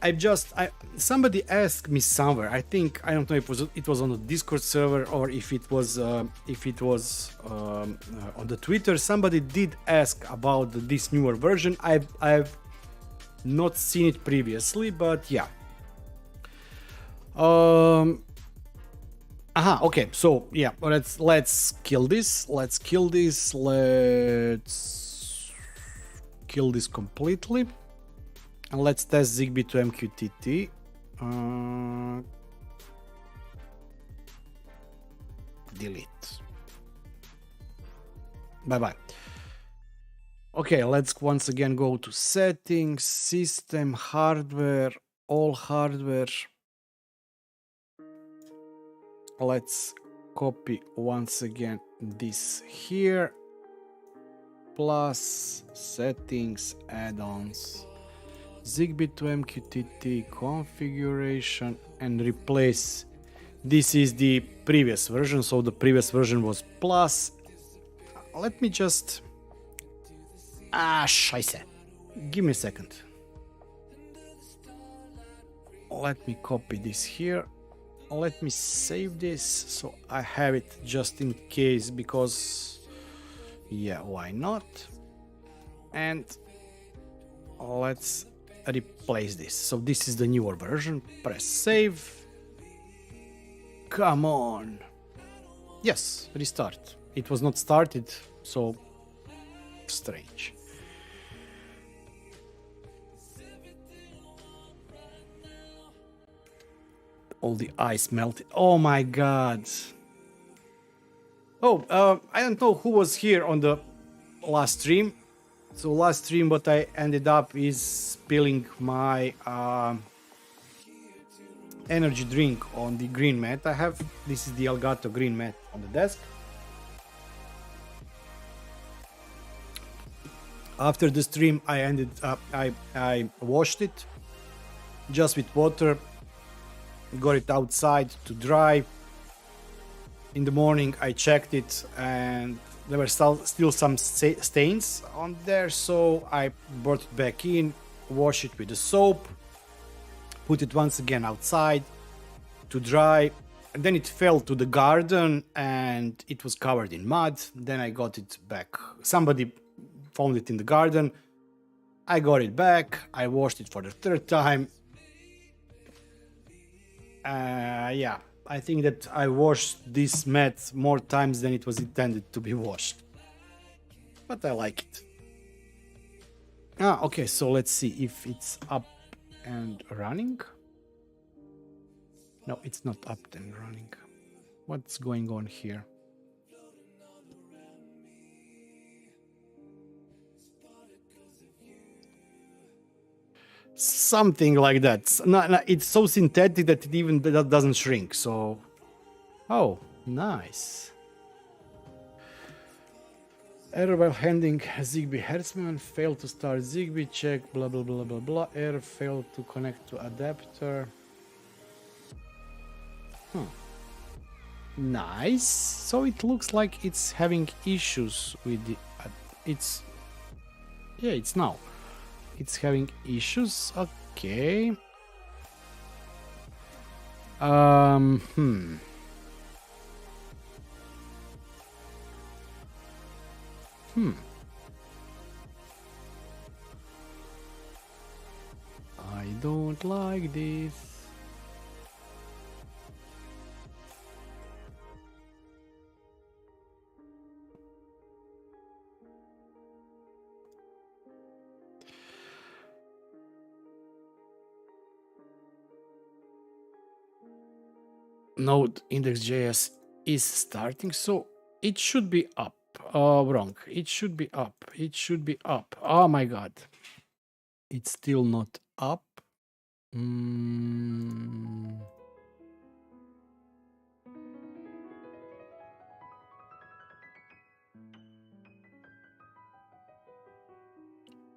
[SPEAKER 3] somebody asked me somewhere. I think, I don't know if it was on the Discord server or if it was on the Twitter. Somebody did ask about this newer version. I've not seen it previously, but yeah. Okay. So yeah, let's kill this. Let's kill this. Let's kill this completely. And let's test Zigbee2MQTT. Delete. Bye-bye. Okay, let's once again go to settings, system, hardware, all hardware. Let's copy once again this here. Plus settings, add-ons. Zigbee2MQTT configuration and replace. This is the previous version, so the previous version was plus. Let me just scheiße. Give me a second. Let me copy this here. Let me save this so I have it just in case, because yeah, why not? And let's replace this. So this is the newer version. Press save. Come on. Yes, restart. It was not started, so strange. All the ice melted. Oh my god. Oh, I don't know who was here on the last stream. So last stream what I ended up is spilling my energy drink on the green mat I have. This is the Elgato green mat on the desk. After the stream I washed it just with water, got it outside to dry. In the morning I checked it and there were still some stains on there, so I brought it back in, wash it with the soap, put it once again outside to dry, and then it fell to the garden and it was covered in mud. Then I got it back. Somebody found it in the garden. I got it back. I washed it for the third time. Yeah, I think that I washed this mat more times than it was intended to be washed. But I like it. Okay, so let's see if it's up and running. No, it's not up and running. What's going on here? Something like that. No, it's so synthetic that it even doesn't shrink. So, oh, nice. Error while handling Zigbee Hertzman. Failed to start Zigbee. Check. Blah blah blah blah blah. Error failed to connect to adapter. Nice. So it looks like it's having issues with the. It's now. It's having issues. Okay. don't like this. Node index.js is starting, so it should be up. Wrong. It should be up. It should be up. Oh my god. It's still not up.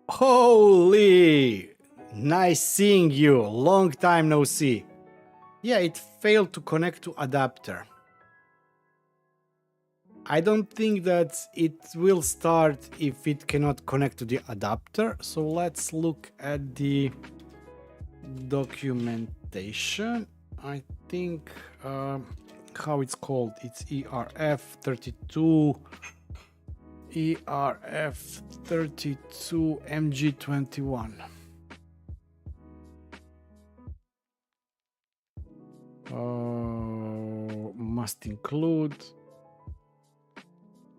[SPEAKER 3] Holy! Nice seeing you. Long time no see. Yeah, it failed to connect to adapter. I don't think that it will start if it cannot connect to the adapter. So let's look at the documentation. I think how it's called. It's ERF32 ERF32MG21. Must include.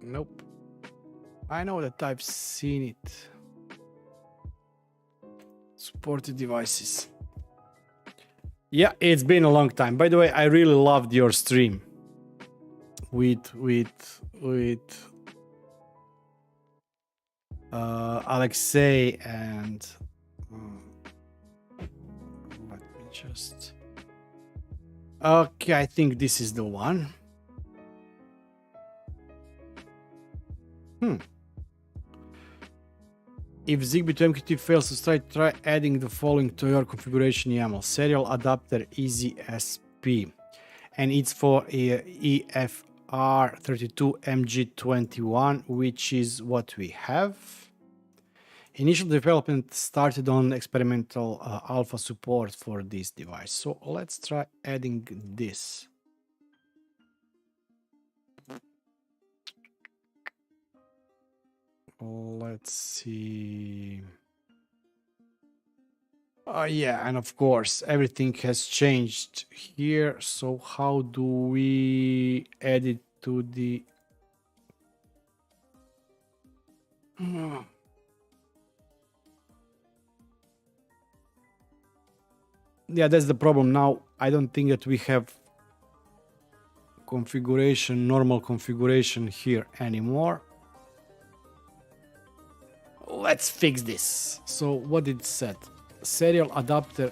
[SPEAKER 3] Nope. I know that I've seen it. Supported devices. Yeah, it's been a long time. By the way, I really loved your stream with Alexei and let me just. Okay, I think this is the one. If Zigbee2MQTT fails to start, try adding the following to your configuration YAML. Serial adapter EasySP. And it's for EFR32MG21, which is what we have. Initial development started on experimental alpha support for this device. So let's try adding this. Let's see. Yeah, and of course, everything has changed here. So how do we add it to the... Yeah, that's the problem now. I don't think that we have configuration, normal configuration here anymore. Let's fix this. So what did it set? Serial adapter.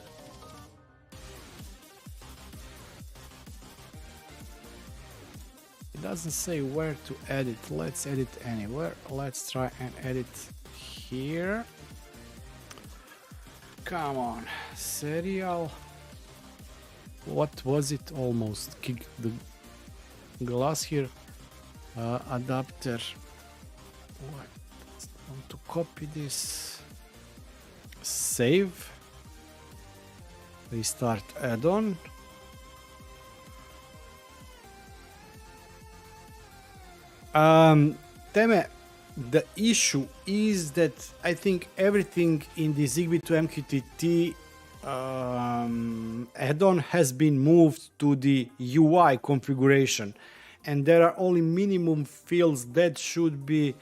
[SPEAKER 3] It doesn't say where to edit. Let's edit anywhere. Let's try and edit here. Come on, serial. What was it? Almost kicked the glass here. Adapter. What? I want to copy this. Save. Restart add-on. Teme, the issue is that I think everything in the Zigbee2MQTT add-on has been moved to the UI configuration, and there are only minimum fields that should be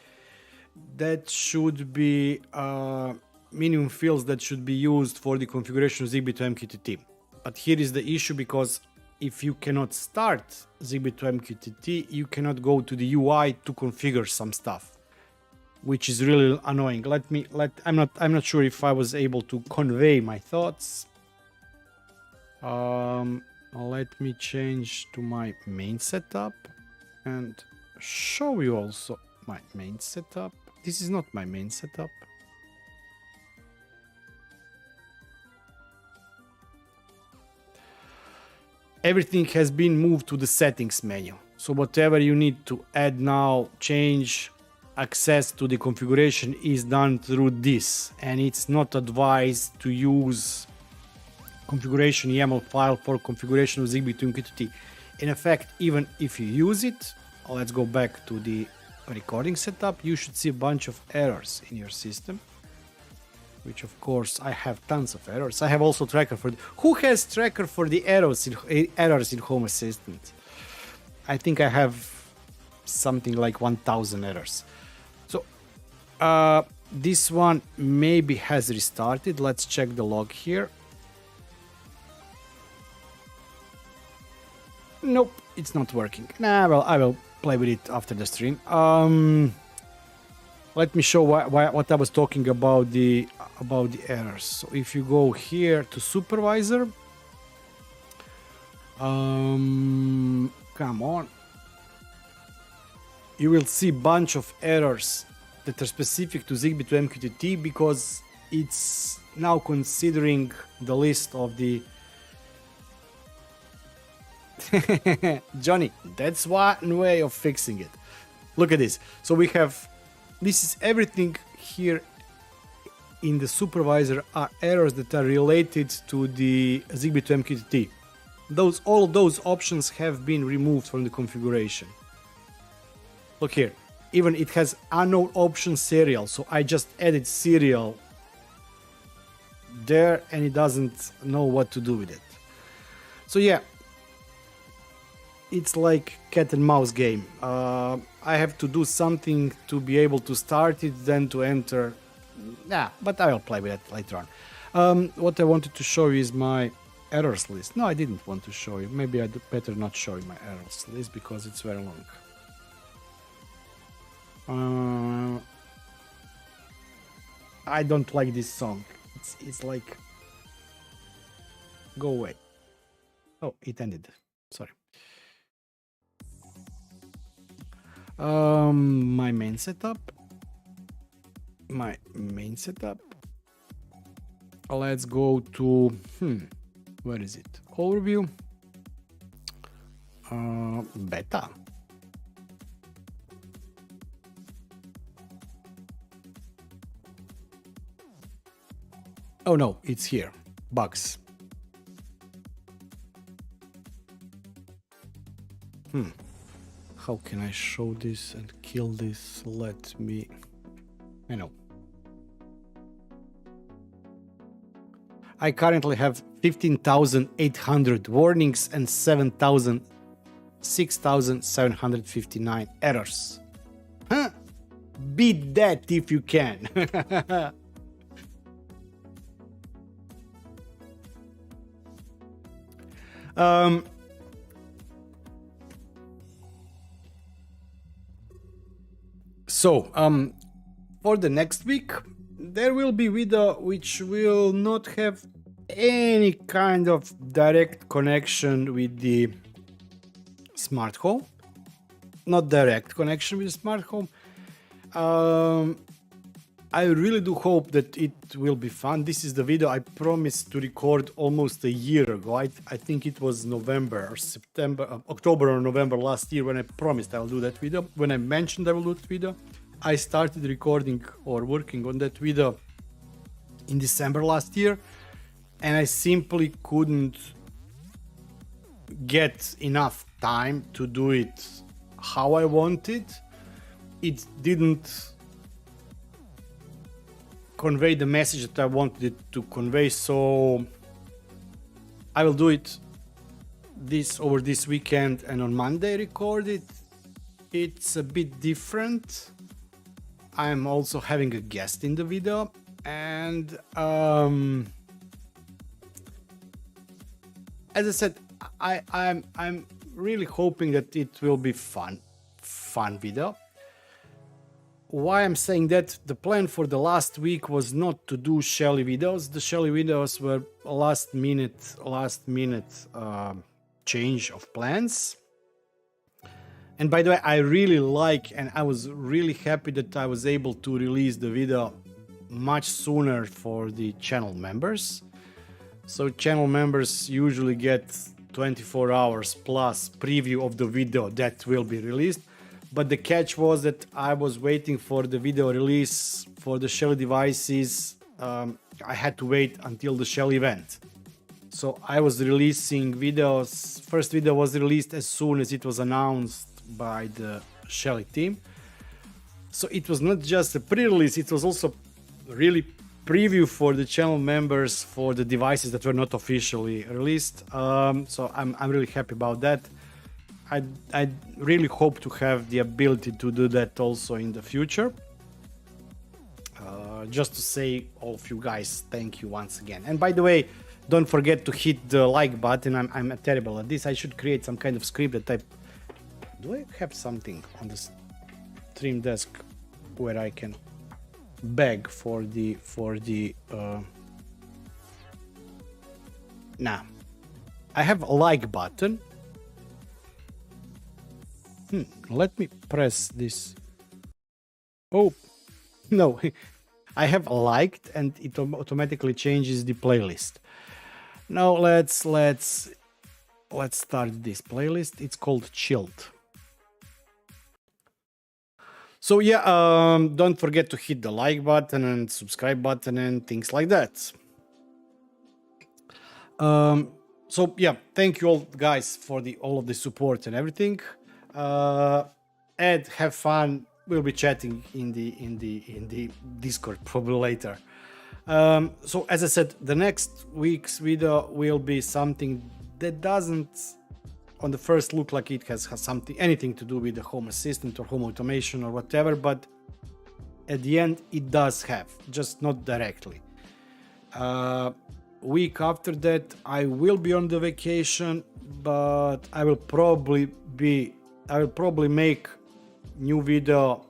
[SPEAKER 3] minimum fields that should be used for the configuration of Zigbee2MQTT. But here is the issue, because if you cannot start Zigbee2MQTT, you cannot go to the UI to configure some stuff, which is really annoying. I'm not sure if I was able to convey my thoughts. Let me change to my main setup and show you also my main setup. This is not my main setup. Everything has been moved to the settings menu. So whatever you need to add now, change, access to the configuration is done through this. And it's not advised to use configuration YAML file for configuration of Zigbee2MQTT. In effect, even if you use it, let's go back to the recording setup, you should see a bunch of errors in your system. which of course I have tons of errors. I have also tracker for who has tracker for the errors in Home Assistant? I think I have something like 1000 errors. So this one maybe has restarted. Let's check the log here. Nope, it's not working. Nah, well, I will play with it after the stream. Let me show what I was talking about the errors. So if you go here to supervisor, come on, you will see bunch of errors that are specific to Zigbee2MQTT because it's now considering the list of the Johnny, that's one way of fixing it. Look at this. So we have, this is everything here in the supervisor are errors that are related to the Zigbee2MQTT. All those options have been removed from the configuration. Look here, even it has unknown option serial, so I just added serial there and it doesn't know what to do with it. So yeah, it's like cat and mouse game. I have to do something to be able to start it, then to enter. Yeah, but I will play with it later on. What I wanted to show you is my errors list. No, I didn't want to show you. Maybe I'd better not show you my errors list because it's very long. I don't like this song. It's like, go away. Oh, it ended. Sorry. My main setup. Let's go to where is it? Overview. Beta. Oh no, it's here. Bugs. How can I show this and kill this? Let me... I know. I currently have 15,800 warnings and 6,759 errors. Huh? Beat that if you can. So, for the next week, there will be video which will not have any kind of direct connection with the smart home. Not direct connection with the smart home. I really do hope that it will be fun. This is the video I promised to record almost a year ago. I think it was November or September, October or November last year when I promised I will do that video. When I mentioned I will do that video, I started recording or working on that video in December last year, and I simply couldn't get enough time to do it how I wanted. It didn't convey the message that I wanted it to convey, so I will do it over this weekend and on Monday record it. It's a bit different. I'm also having a guest in the video, and as I said, I'm really hoping that it will be fun video. Why I'm saying that? The plan for the last week was not to do Shelly videos. The Shelly videos were a last minute change of plans. And by the way, I really like, and I was really happy that I was able to release the video much sooner for the channel members. So channel members usually get 24 hours plus preview of the video that will be released. But the catch was that I was waiting for the video release for the Shell devices. I had to wait until the Shell event. So I was releasing videos. First video was released as soon as it was announced by the Shelly team. So it was not just a pre-release, it was also really preview for the channel members for the devices that were not officially released. So I'm really happy about that. I really hope to have the ability to do that also in the future. Just to say all of you guys, thank you once again. And by the way, don't forget to hit the like button. I'm terrible at this. I should create some kind of script that I... Do I have something on the stream desk where I can beg for the nah, I have a like button. Let me press this. Oh no, I have liked and it automatically changes the playlist. Now let's start this playlist. It's called Chilled. So yeah, don't forget to hit the like button and subscribe button and things like that. So yeah, thank you all guys for all of the support and everything. And have fun. We'll be chatting in the Discord probably later. So as I said, the next week's video will be something that doesn't on the first look like it has anything to do with the home assistant or home automation or whatever, but at the end it does have, just not directly. Week after that I will be on the vacation, but I will probably make new video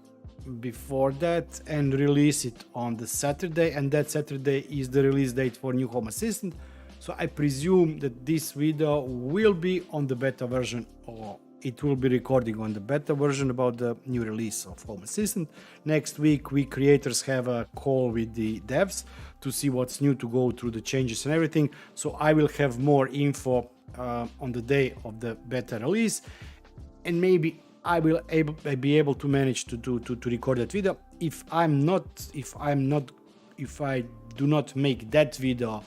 [SPEAKER 3] before that and release it on the Saturday, and that Saturday is the release date for new home assistant. So I presume that this video will be on the beta version, or it will be recording on the beta version about the new release of Home Assistant. Next week, we creators have a call with the devs to see what's new, to go through the changes and everything. So I will have more info on the day of the beta release, and maybe I will be able to manage to record that video. If I do not make that video,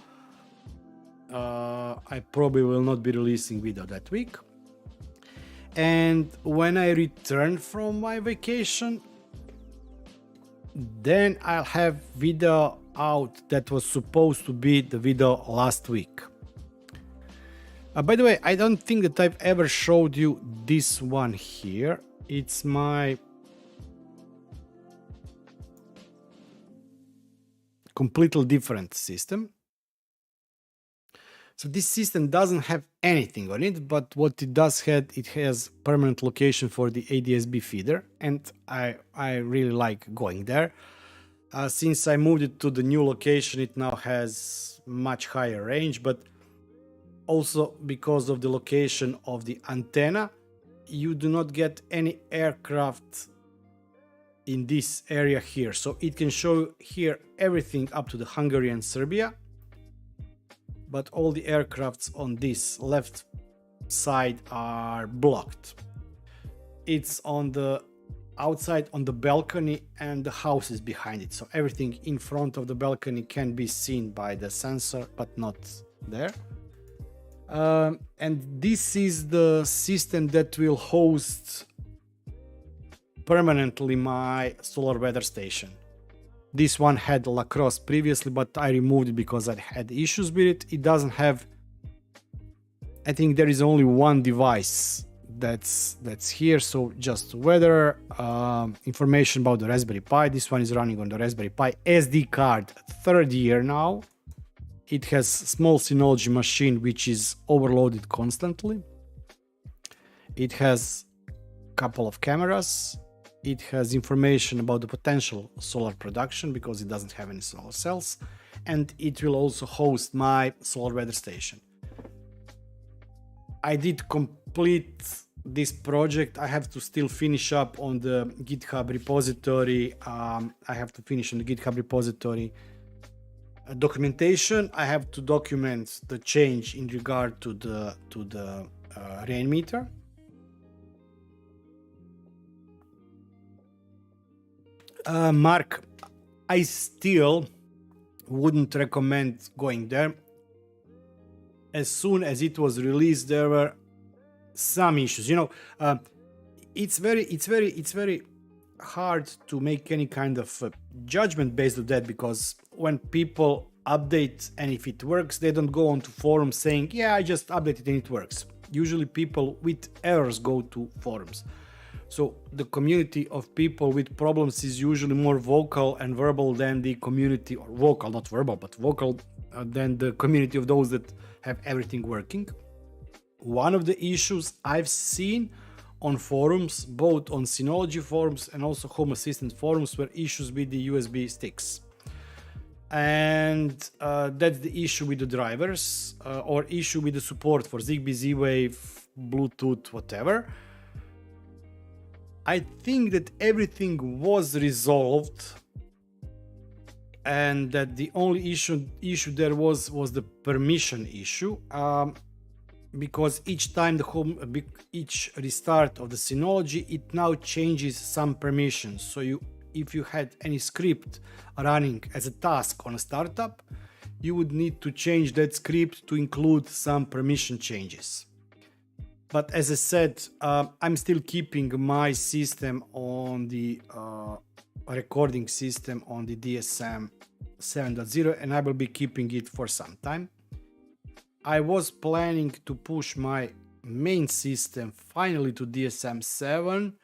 [SPEAKER 3] I probably will not be releasing video that week. And when I return from my vacation, then I'll have video out that was supposed to be the video last week. By the way, I don't think that I've ever showed you this one here. It's my completely different system. So this system doesn't have anything on it, but what it does have, it has permanent location for the ADSB feeder, and I really like going there. Since I moved it to the new location, it now has much higher range, but also because of the location of the antenna, you do not get any aircraft in this area here. So it can show here everything up to the Hungary and Serbia, but all the aircrafts on this left side are blocked. It's on the outside on the balcony, and the house is behind it. So everything in front of the balcony can be seen by the sensor, but not there. And this is the system that will host permanently my solar weather station. This one had lacrosse previously, but I removed it because I had issues with it. It doesn't have, I think there is only one device that's here, so just weather, information about the Raspberry Pi. This one is running on the Raspberry Pi SD card, 3rd year now. It has small Synology machine which is overloaded constantly. It has a couple of cameras. It has information about the potential solar production because it doesn't have any solar cells, and it will also host my solar weather station. I did complete this project. I have to still finish up on the GitHub repository. I have to finish on the GitHub repository documentation. I have to document the change in regard to the rain meter. Mark, I still wouldn't recommend going there. As soon as it was released, there were some issues. You know, it's very hard to make any kind of judgment based on that, because when people update and if it works, they don't go onto forums saying, yeah, I just updated and it works. Usually people with errors go to forums. So the community of people with problems is usually more vocal and verbal than the community, or vocal, not verbal, but vocal than the community of those that have everything working. One of the issues I've seen on forums, both on Synology forums and also Home Assistant forums, were issues with the USB sticks. And that's the issue with the drivers or issue with the support for Zigbee, Z-Wave, Bluetooth, whatever. I think that everything was resolved and that the only issue there was the permission issue, because each time each restart of the Synology, it now changes some permissions. So if you had any script running as a task on a startup, you would need to change that script to include some permission changes. But as I said, I'm still keeping my system on the recording system on the DSM 7.0, and I will be keeping it for some time. I was planning to push my main system finally to DSM 7,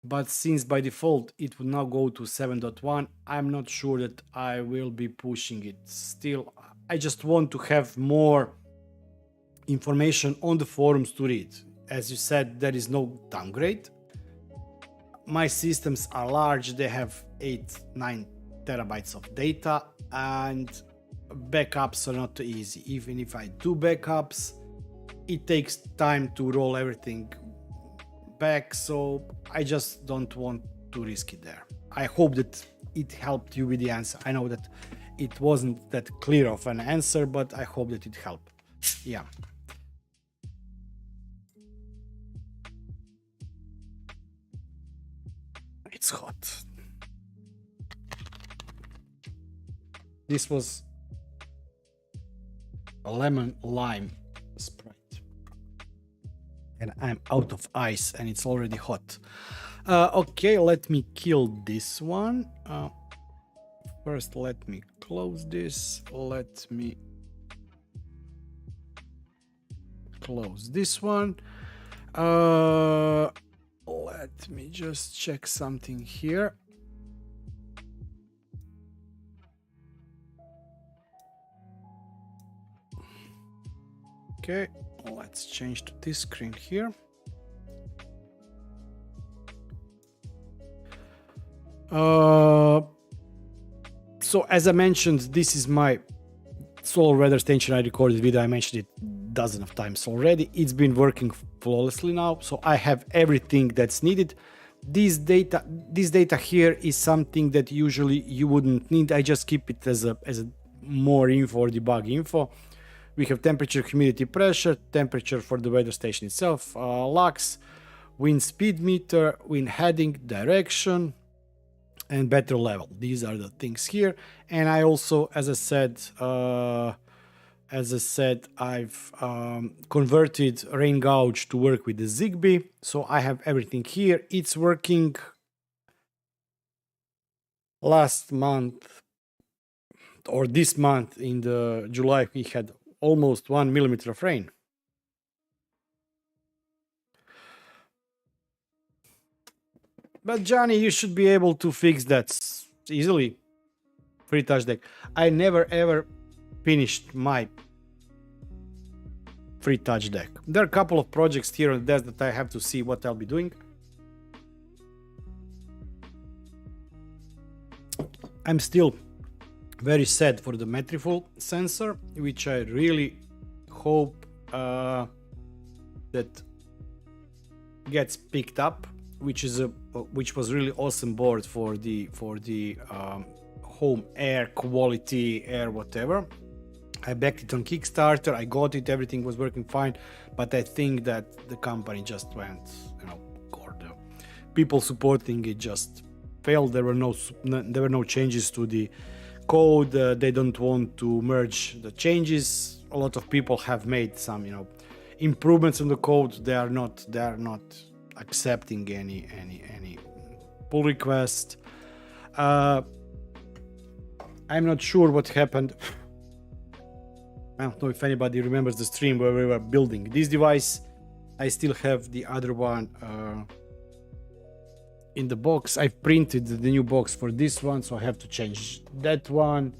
[SPEAKER 3] but since by default it would now go to 7.1, I'm not sure that I will be pushing it. Still, I just want to have more information on the forums to read. As you said, there is no downgrade. My systems are large, they have 8-9 terabytes of data, and backups are not easy. Even if I do backups, it takes time to roll everything back, so I just don't want to risk it there. I hope that it helped you with the answer. I know that it wasn't that clear of an answer, but I hope that it helped. Yeah. It's hot. This was a lemon lime Sprite. And I'm out of ice and it's already hot. Okay, let me kill this one. First, let me close this. Let me close this one. Let me just check something here. Okay, let's change to this screen here. So as I mentioned, this is my solar weather station. I recorded video. I mentioned it dozens of times already. It's been working flawlessly now, so I have everything that's needed. This data here is something that usually you wouldn't need. I just keep it as a more info or debug info. We have temperature, humidity, pressure, temperature for the weather station itself, lux, wind speed meter, wind heading, direction, and battery level. These are the things here. And I also, as I said, I've converted rain gauge to work with the Zigbee, so I have everything here. It's working. Last month or this month in the July, we had almost 1 millimeter of rain. But Johnny, you should be able to fix that easily. Free touch deck. I never ever finished my free touch deck. There are a couple of projects here on the desk that I have to see what I'll be doing. I'm still very sad for the metriful sensor, which I really hope that gets picked up, which was really awesome board for the home air quality, air whatever. I backed it on Kickstarter, I got it, everything was working fine, but I think that the company just went, or the people supporting it just failed. There were no changes to the code. They don't want to merge the changes. A lot of people have made some, improvements in the code. They are not accepting any pull request. I'm not sure what happened. I don't know if anybody remembers the stream where we were building this device. I still have the other one in the box. I've printed the new box for this one, so I have to change that one.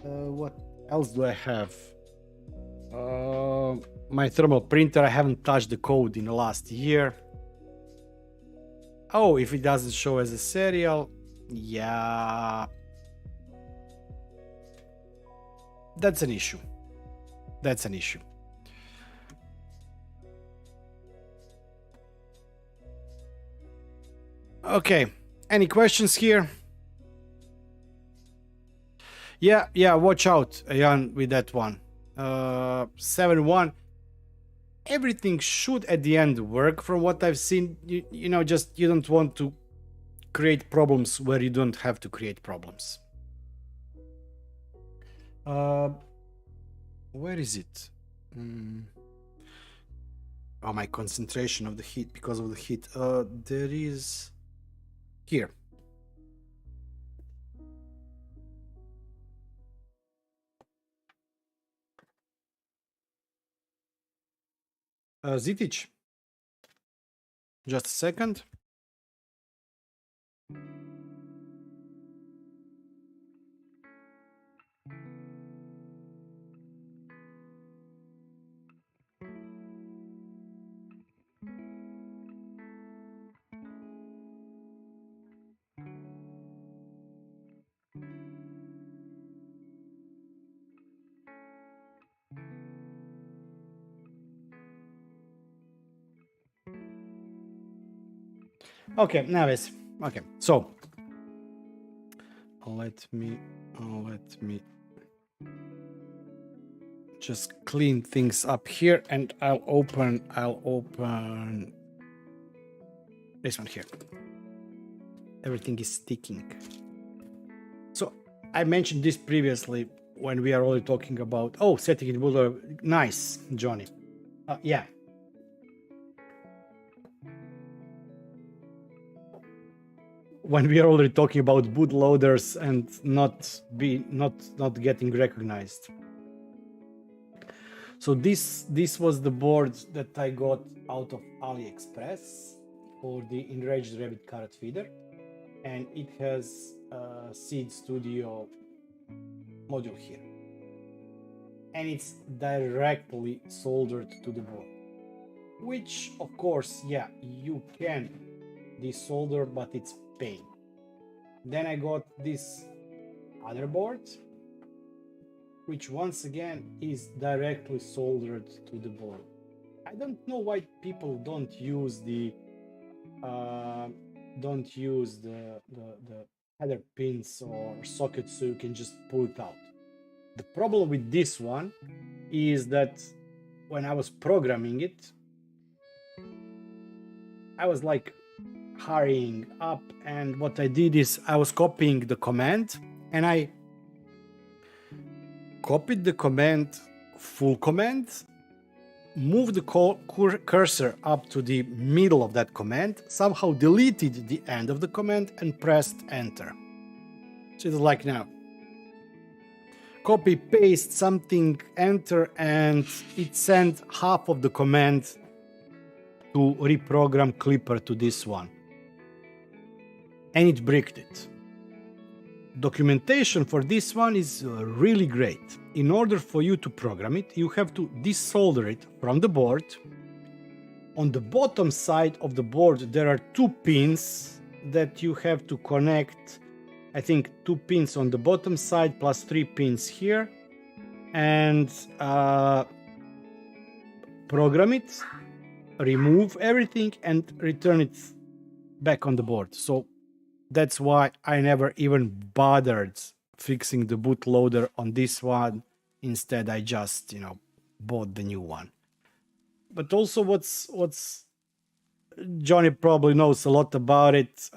[SPEAKER 3] What else do I have? My thermal printer, I haven't touched the code in the last year. Oh, if it doesn't show as a serial, yeah, that's an issue. That's an issue. Okay, any questions here? Yeah, watch out, Jan, with that one. 7.1. Everything should at the end work from what I've seen. You know, just you don't want to create problems where you don't have to create problems. Where is it? Oh, my concentration of the heat, because of the heat. There is here. Zitic, just a second. Okay, now it's okay. So let me just clean things up here, and I'll open this one here. Everything is sticking. So I mentioned this previously when we are already talking about setting in bootloader. Nice, Johnny. Yeah. When we are already talking about bootloaders and not getting recognized. So this was the board that I got out of AliExpress for the Enraged Rabbit carrot feeder, and it has a Seed Studio module here, and it's directly soldered to the board, which of course, yeah, you can desolder, but it's pain. Then I got this other board, which once again is directly soldered to the board. I don't know why people don't use the header pins or sockets so you can just pull it out. The problem with this one is that when I was programming it, I was like hurrying up, and what I did is I was copying the command, and I copied the command, full command, moved the cursor up to the middle of that command, somehow deleted the end of the command, and pressed enter. So it's like now. Copy, paste something, enter, and it sent half of the command to reprogram Clipper to this one. And it bricked it. Documentation for this one is really great. In order for you to program it, you have to desolder it from the board. On the bottom side of the board, there are 2 pins that you have to connect. I think 2 pins on the bottom side plus 3 pins here. And program it, remove everything, and return it back on the board. So that's why I never even bothered fixing the bootloader on this one. Instead, I just, bought the new one. But also what's Johnny probably knows a lot about it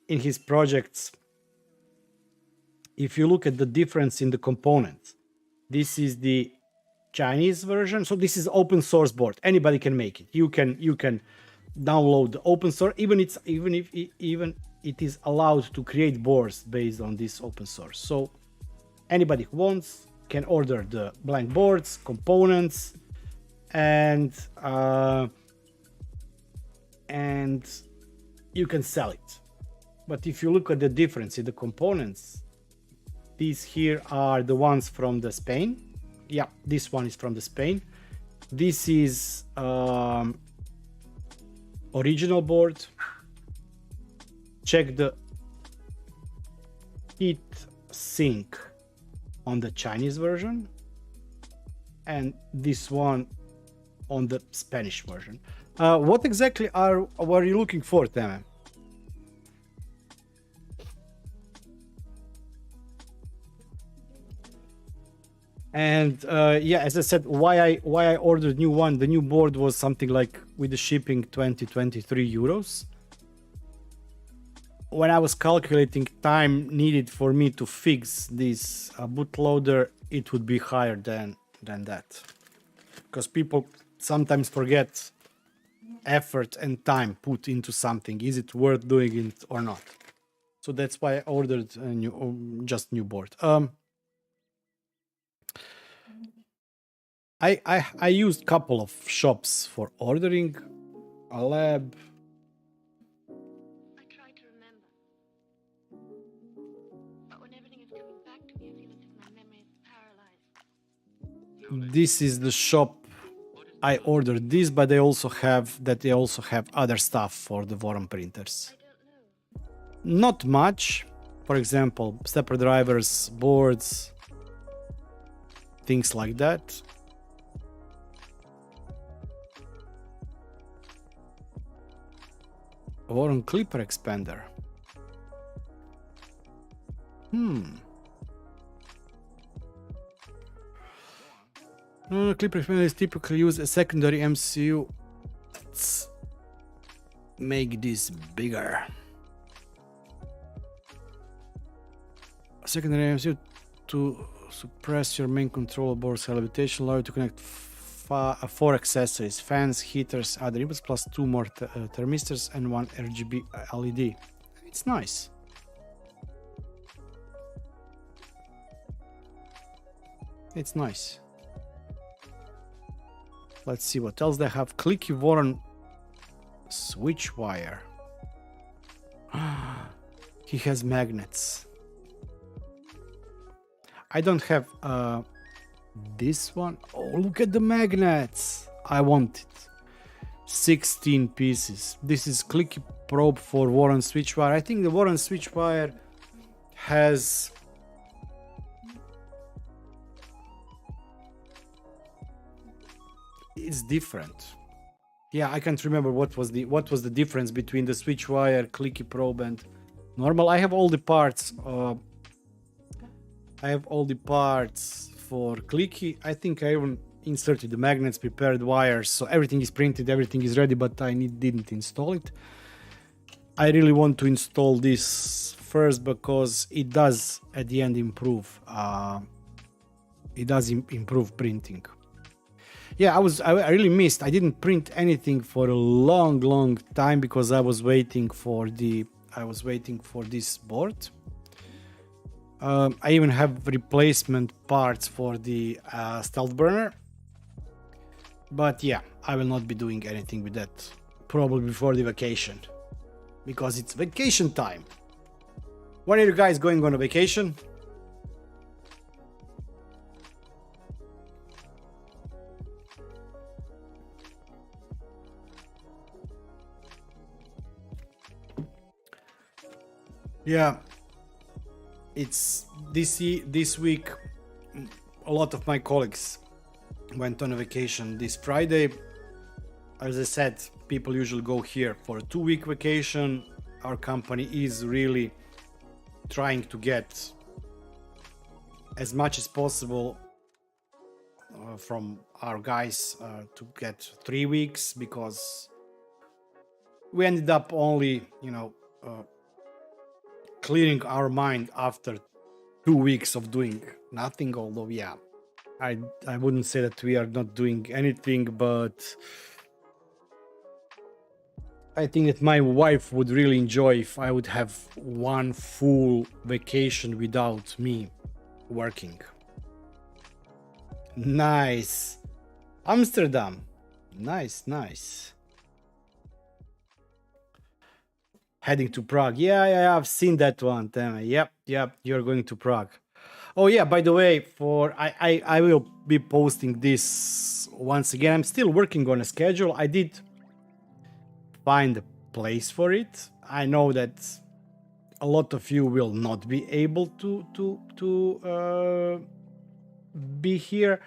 [SPEAKER 3] in his projects. If you look at the difference in the components, this is the Chinese version. So this is open source board. Anybody can make it. You can download the open source, even it is allowed to create boards based on this open source. So anybody who wants can order the blank boards, components, and you can sell it. But if you look at the difference in the components, these here are the ones from the Spain. Yeah, this one is from the Spain. This is original board. Check the heat sink on the Chinese version, and this one on the Spanish version. What exactly were you looking for, Teme? And yeah, as I said, why I ordered new one, the new board was something like, with the shipping, 23 euros. When I was calculating time needed for me to fix this bootloader, it would be higher than that, because people sometimes forget effort and time put into something. Is it worth doing it or not? So that's why I ordered a new, just new board. I used couple of shops for ordering a lab.
[SPEAKER 4] I try to remember, but when everything is coming back to me, I feel as if my memory is paralyzed.
[SPEAKER 3] This is the shop I ordered this, but they also have other stuff for the Voron printers.
[SPEAKER 4] I don't know.
[SPEAKER 3] Not much. For example, stepper drivers, boards, things like that. Voron clipper expander. Clipper expander is typically used as secondary MCU. Let's make this bigger. Secondary MCU to suppress your main control board's limitation, allow you to connect 4 accessories: fans, heaters, other inputs, plus 2 more thermistors and 1 RGB LED. It's nice. It's nice. Let's see what else they have. Clicky Voron switch wire. He has magnets. I don't have this one. Oh, look at the magnets. I want it. 16 pieces. This is clicky probe for Voron switch wire. I think the Voron switch wire has it's different. Yeah, I can't remember what was the difference between the switch wire, clicky probe, and normal. I have all the parts. I have all the parts for clicky. I think I even inserted the magnets, prepared wires, so everything is printed, everything is ready, but I didn't install it. I really want to install this first because it does at the end improve. It does improve printing. Yeah, I really missed. I didn't print anything for a long time because I was waiting for this board. I even have replacement parts for the stealth burner. But yeah, I will not be doing anything with that probably before the vacation, because it's vacation time. When are you guys going on a vacation? Yeah, it's this week. A lot of my colleagues went on a vacation this Friday. As I said, people usually go here for a 2-week vacation. Our company is really trying to get as much as possible from our guys to get 3 weeks, because we ended up only, clearing our mind after 2 weeks of doing nothing. Although, yeah, I wouldn't say that we are not doing anything, but I think that my wife would really enjoy if I would have one full vacation without me working. Nice. Amsterdam. Nice, nice. Heading to Prague. Yeah, I've seen that one. Yep, you're going to Prague. Oh yeah, by the way, I will be posting this once again. I'm still working on a schedule. I did find a place for it. I know that a lot of you will not be able to be here,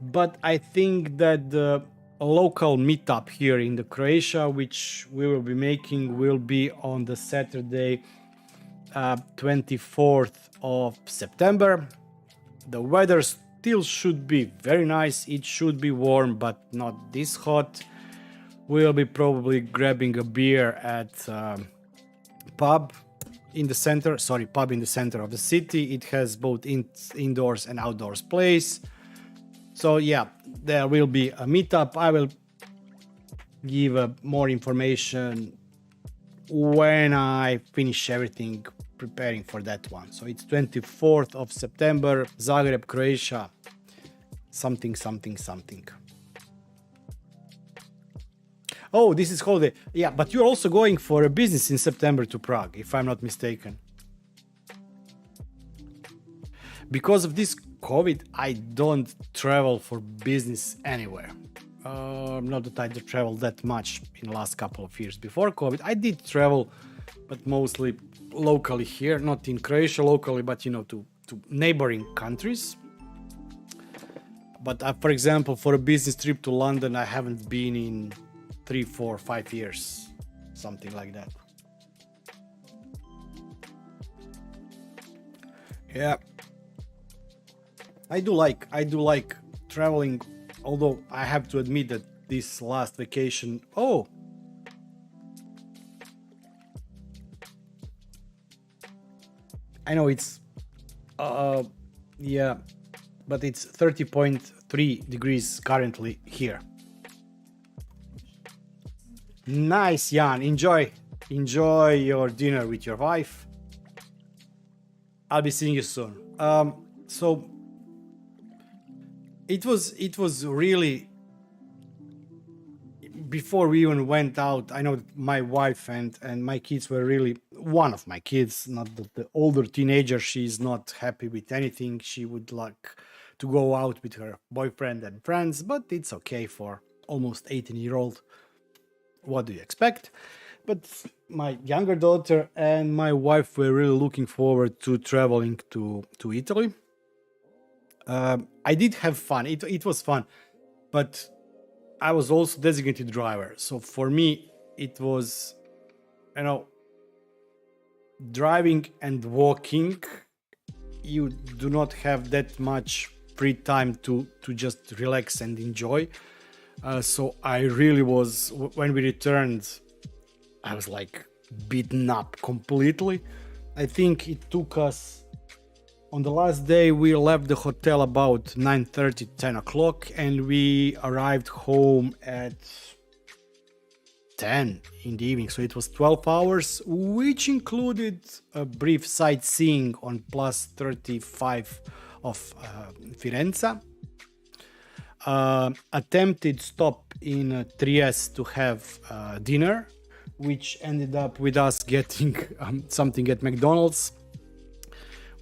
[SPEAKER 3] but I think that the local meetup here in the Croatia, which we will be making, will be on the Saturday 24th of September. The weather still should be very nice. It should be warm, but not this hot. We'll be probably grabbing a beer at pub in the center of the city. It has both indoors and outdoors place. So yeah, there will be a meetup. I will give more information when I finish everything preparing for that one. So it's 24th of September, Zagreb, Croatia, something. Oh, this is holiday. Yeah, but you're also going for a business in September to Prague, if I'm not mistaken. Because of this COVID, I don't travel for business anywhere. Not that I traveled that much in the last couple of years. Before COVID, I did travel, but mostly locally here, not in Croatia locally, but to neighboring countries. But for example, for a business trip to London, I haven't been in 3, 4, 5 years, something like that. Yeah, I do like traveling, although I have to admit that this last vacation, I know it's yeah, but it's 30.3 degrees currently here. Nice, Jan. Enjoy your dinner with your wife. I'll be seeing you soon. So it was really, before we even went out, I know that my wife and my kids were really, one of my kids, not the older teenager, she's not happy with anything. She would like to go out with her boyfriend and friends, but it's okay for almost 18-year-old. What do you expect? But my younger daughter and my wife were really looking forward to traveling to Italy. I did have fun. It was fun, but I was also designated driver. So for me, it was, driving and walking. You do not have that much free time to just relax and enjoy. So I really was, when we returned, I was like beaten up completely. I think it took us, on the last day, we left the hotel about 9:30, 10 o'clock, and we arrived home at 10 in the evening. So it was 12 hours, which included a brief sightseeing on plus 35 of Firenze. Attempted stop in Trieste to have dinner, which ended up with us getting something at McDonald's.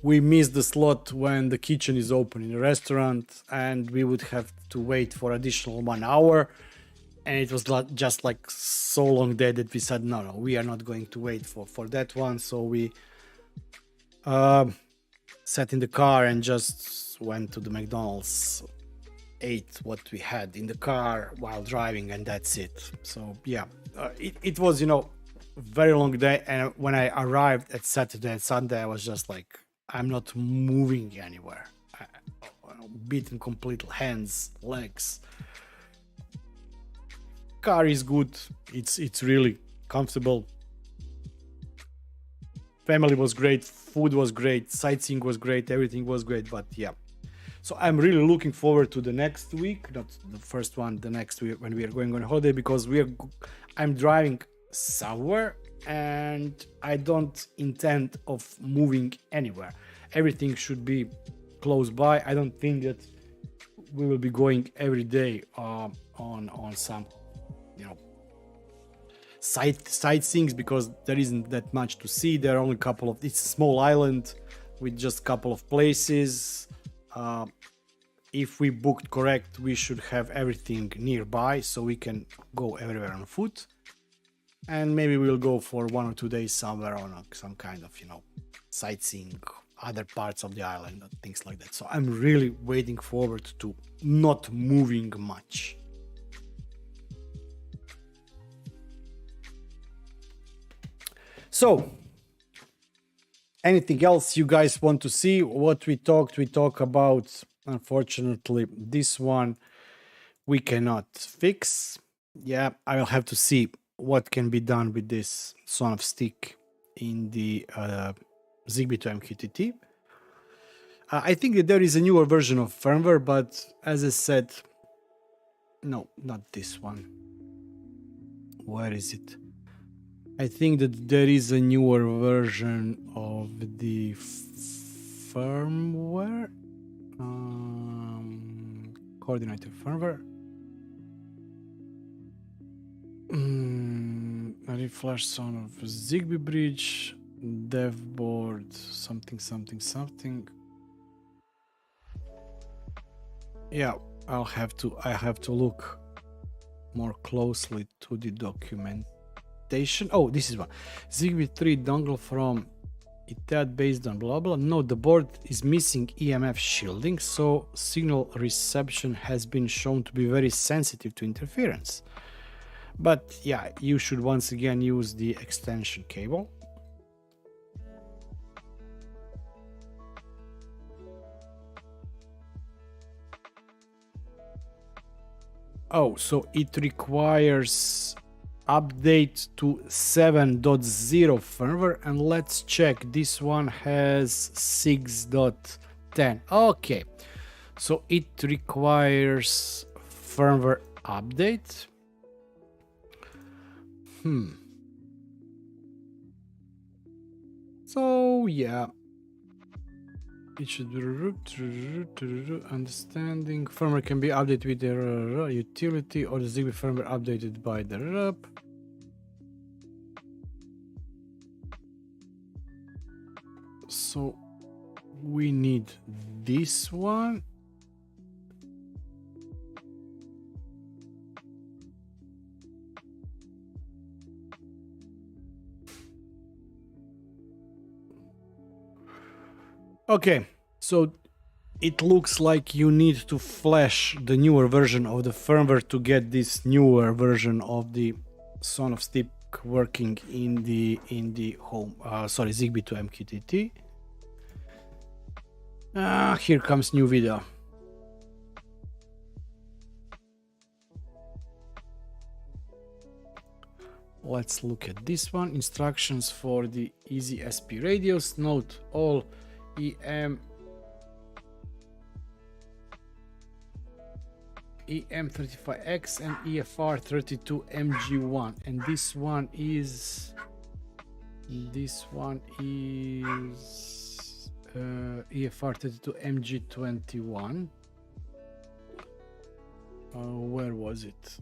[SPEAKER 3] We missed the slot when the kitchen is open in the restaurant, and we would have to wait for additional 1 hour. And it was just like so long there that we said, no, we are not going to wait for that one. So we sat in the car and just went to the McDonald's, ate what we had in the car while driving, and that's it. So yeah, it was, very long day. And when I arrived at Saturday and Sunday, I was just like, I'm not moving anywhere. Beaten complete hands, legs. Car is good. It's really comfortable. Family was great. Food was great. Sightseeing was great. Everything was great. But yeah. So I'm really looking forward to the next week, not the first one, the next week when we are going on holiday, because I'm driving somewhere, and I don't intend of moving anywhere. Everything should be close by. I don't think that we will be going every day on some, you know, sightseeing, because there isn't that much to see. There are only a couple of, it's a small island with just a couple of places. If we booked correct, we should have everything nearby, so we can go everywhere on foot. And maybe we'll go for 1 or 2 days somewhere on some kind of, you know, sightseeing other parts of the island and things like that. So I'm really waiting forward to not moving much. So anything else you guys want to see? What we talk about, unfortunately, this one we cannot fix. Yeah, I will have to see what can be done with this son of stick in the Zigbee2MQTT. I think that there is a newer version of firmware, but as I said, no, not this one. Where is it? I think that there is a newer version of the firmware, coordinator firmware. Reflash son of Zigbee bridge, dev board, something. Yeah, I have to look more closely to the documentation. Oh, this is one. Zigbee 3 dongle from ITAD based on blah blah. No, the board is missing EMF shielding, so signal reception has been shown to be very sensitive to interference. But yeah, you should once again use the extension cable. Oh, so it requires update to 7.0 firmware, and let's check. This one has 6.10. Okay, so it requires firmware update. So yeah, it should be understanding. Firmware can be updated with the utility or the Zigbee firmware updated by the rep. So we need this one. Okay, so it looks like you need to flash the newer version of the firmware to get this newer version of the son of stick working in the home. Zigbee2MQTT. Here comes new video. Let's look at this one. Instructions for the Easy SP radios. Note all EM35X and EFR32MG1, and this one is EFR32MG21. Where was it?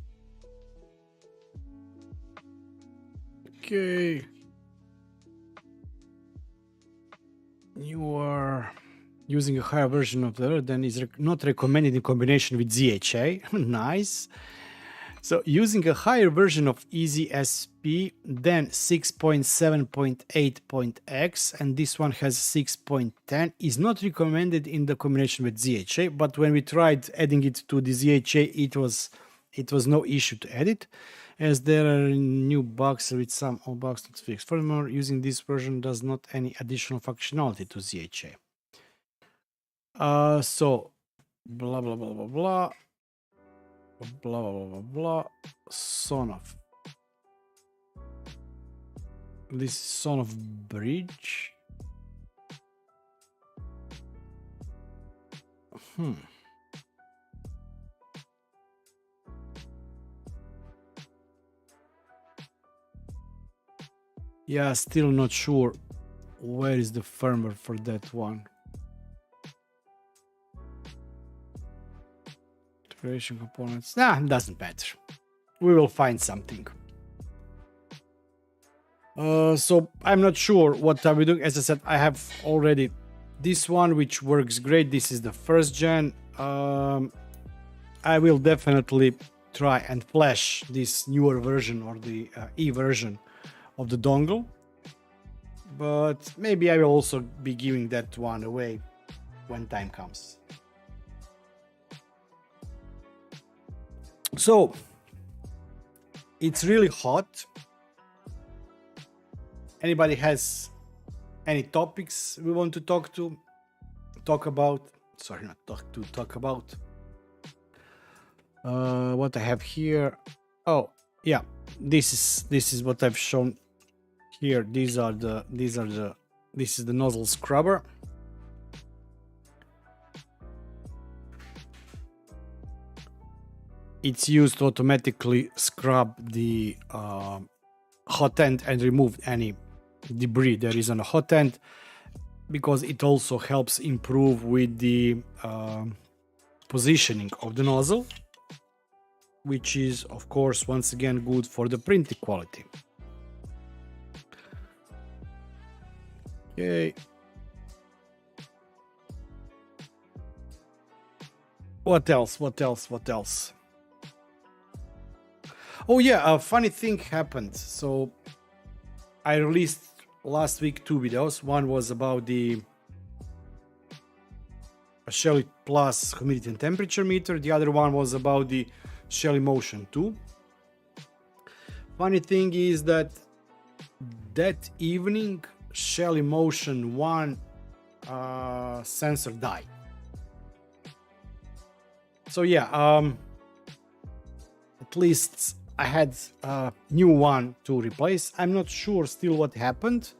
[SPEAKER 3] Okay, you are using a higher version of the then is not recommended in combination with ZHA. Nice. So using a higher version of Easy SP than 6.7.8.x, and this one has 6.10, is not recommended in the combination with ZHA. But when we tried adding it to the ZHA, it was no issue to add it, as there are new bugs with some old bugs not fixed. Furthermore, using this version does not any additional functionality to ZHA. So blah blah blah blah blah blah blah blah blah. Son of this son of bridge. Yeah, still not sure where is the firmware for that one. Integration components. Nah, doesn't matter. We will find something. So I'm not sure what are we doing. As I said, I have already this one, which works great. This is the first gen. I will definitely try and flash this newer version or the E version of the dongle, but maybe I will also be giving that one away when time comes. So it's really hot. Anybody has any topics we want to talk about? Sorry, not talk about. What I have here. Oh, yeah. This is what I've shown here. This is the nozzle scrubber. It's used to automatically scrub the hot end and remove any debris there is on a hot end, because it also helps improve with the positioning of the nozzle, which is of course once again good for the printing quality. Okay. What else? Oh yeah, a funny thing happened. So I released last week 2 videos. One was about the Shelly Plus humidity and temperature meter. The other one was about the Shelly Motion 2. Funny thing is that evening Shelly Motion 1 sensor died. So yeah, at least I had a new one to replace. I'm not sure still what happened.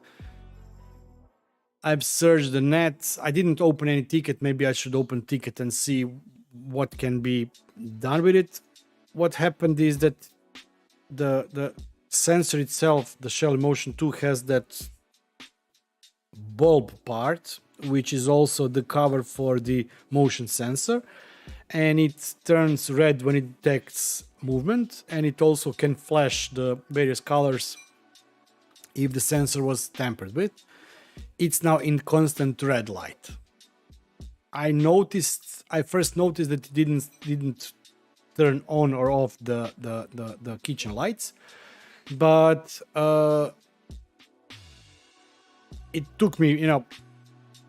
[SPEAKER 3] I've searched the net. I didn't open any ticket. Maybe I should open ticket and see what can be done with it. What happened is that the sensor itself, the Shelly Motion 2, has that bulb part, which is also the cover for the motion sensor, and it turns red when it detects movement, and it also can flash the various colors if the sensor was tampered with. It's now in constant red light. I first noticed that it didn't turn on or off the kitchen lights, but it took me a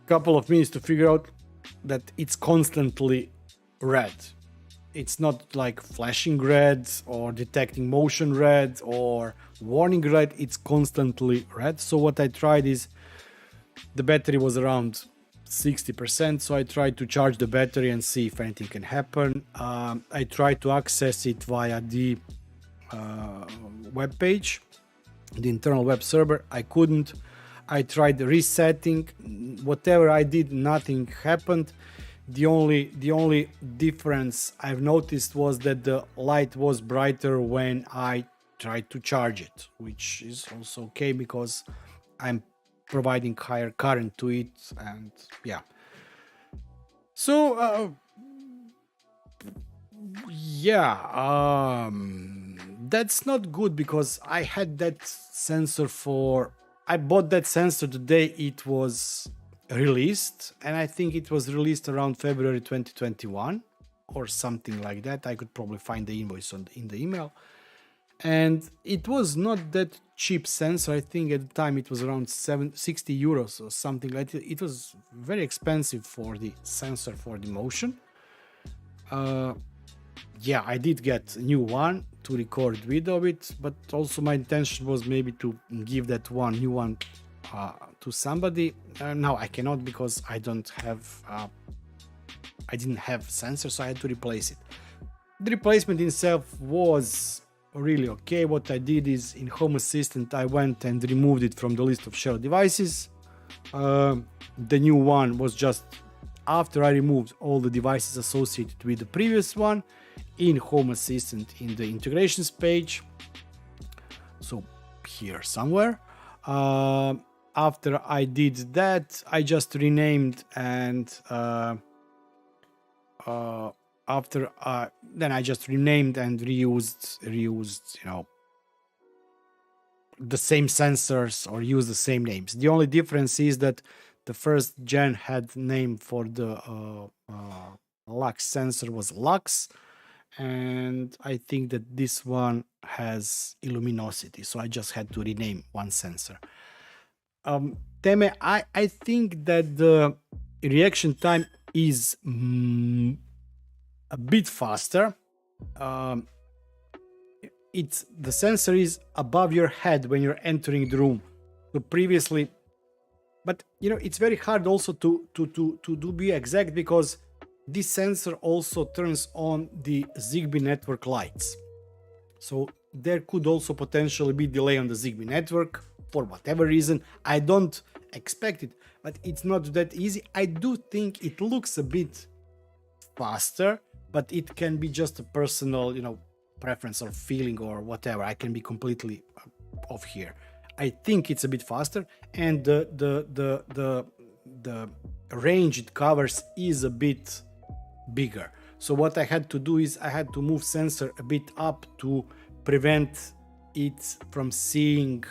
[SPEAKER 3] couple of minutes to figure out that it's constantly red. It's not like flashing red or detecting motion red or warning red. It's constantly red. So what I tried is, the battery was around 60%, so I tried to charge the battery and see if anything can happen. I tried to access it via the web page, the internal web server. I couldn't. I tried resetting. Whatever I did, nothing happened. The only difference I've noticed was that the light was brighter when I tried to charge it, which is also okay because I'm providing higher current to it, and yeah. So that's not good, because I had that sensor I bought that sensor the day it was released, and I think it was released around February 2021 or something like that. I could probably find the invoice in the email, and it was not that cheap sensor. I think at the time it was around 60 euros or something like that. It was very expensive for the sensor for the motion. Yeah, I did get a new one to record video of it, but also my intention was maybe to give that new one to somebody. Now I cannot, because I didn't have sensor, so I had to replace it. The replacement itself was really okay. What I did is, in Home Assistant, I went and removed it from the list of Shelly devices. The new one was just after I removed all the devices associated with the previous one in Home Assistant in the integrations page. So here somewhere. After I did that, I just renamed, and then I just renamed and reused, the same sensors or use the same names. The only difference is that the first gen had name for the lux sensor was lux, and I think that this one has luminosity, so I just had to rename one sensor. Teme, I think that the reaction time is a bit faster. The sensor is above your head when you're entering the room. So previously, but it's very hard also to be exact, because this sensor also turns on the Zigbee network lights. So there could also potentially be delay on the Zigbee network for whatever reason. I don't expect it, but it's not that easy. I do think it looks a bit faster, but it can be just a personal, preference or feeling or whatever. I can be completely off here. I think it's a bit faster, and the range it covers is a bit bigger. So what I had to do is I had to move sensor a bit up to prevent it from seeing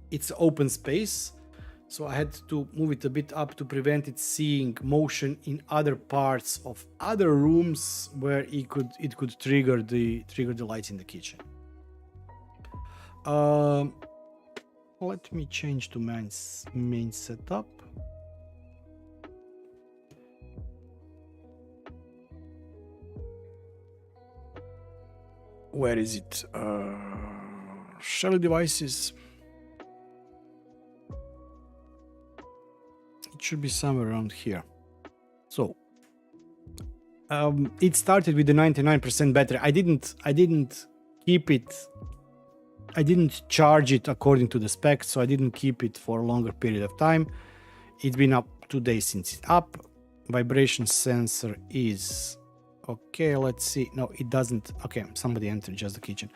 [SPEAKER 3] its open space. So I had to move it a bit up to prevent it seeing motion in other parts of other rooms where it could trigger the lights in the kitchen. Let me change to main setup. Where is it? Shell devices. It should be somewhere around here. So it started with the 99% battery. I didn't keep it. I didn't charge it according to the specs, so I didn't keep it for a longer period of time. It's been up 2 days since it's up. Vibration sensor is okay. Let's see. No, it doesn't. Okay, somebody entered just the kitchen.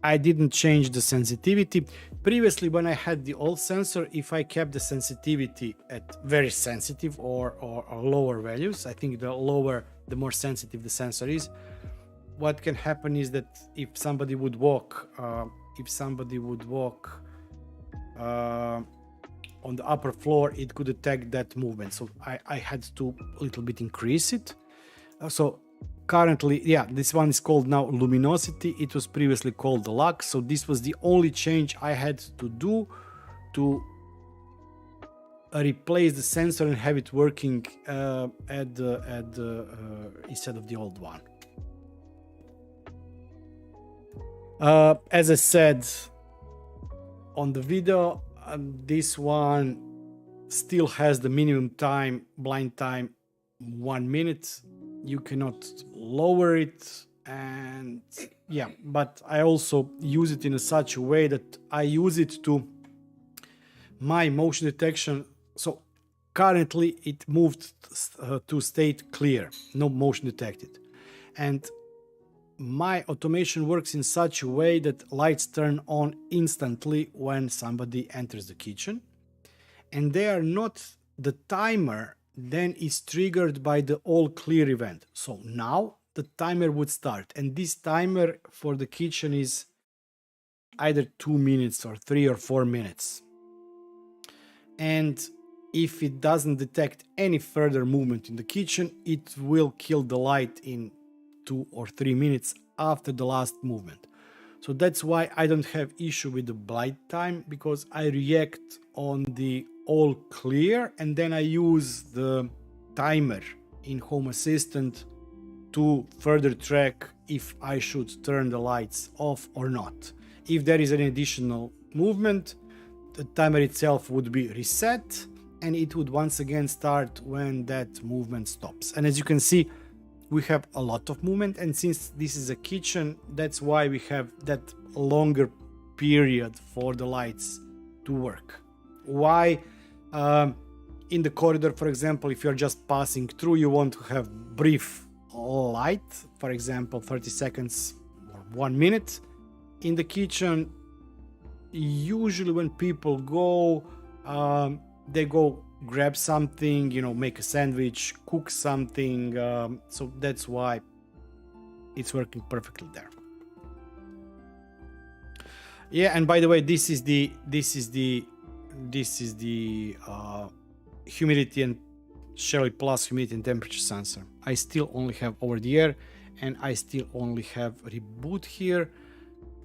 [SPEAKER 3] I didn't change the sensitivity. Previously, when I had the old sensor, if I kept the sensitivity at very sensitive or lower values, I think the lower, the more sensitive the sensor is, what can happen is that if somebody would walk, on the upper floor, it could detect that movement. So I had to a little bit increase it. So currently, yeah, this one is called now luminosity. It was previously called the lux. So this was the only change I had to do to replace the sensor and have it working instead of the old one. As I said on the video, this one still has the minimum time, blind time, 1 minute. You cannot lower it, and yeah, but I also use it in such a way that I use it to my motion detection. So currently it moved to state clear, no motion detected, and my automation works in such a way that lights turn on instantly when somebody enters the kitchen, and they are not, the timer then is triggered by the all clear event. So now the timer would start, and this timer for the kitchen is either 2 minutes or 3 or 4 minutes. And if it doesn't detect any further movement in the kitchen, it will kill the light in 2 or 3 minutes after the last movement. So that's why I don't have issue with the blind time, because I react on the all clear, and then I use the timer in Home Assistant to further track if I should turn the lights off or not. If there is an additional movement, the timer itself would be reset, and it would once again start when that movement stops. And as you can see, we have a lot of movement, and since this is a kitchen, that's why we have that longer period for the lights to work. Why? In the corridor, for example, if you're just passing through, you want to have brief light, for example 30 seconds or 1 minute. In the kitchen, usually when people go, they go grab something, you know, make a sandwich, cook something. So that's why it's working perfectly there. Yeah, and by the way, this is the humidity and Shelly Plus humidity and temperature sensor. I still only have over the air, and I still only have reboot here.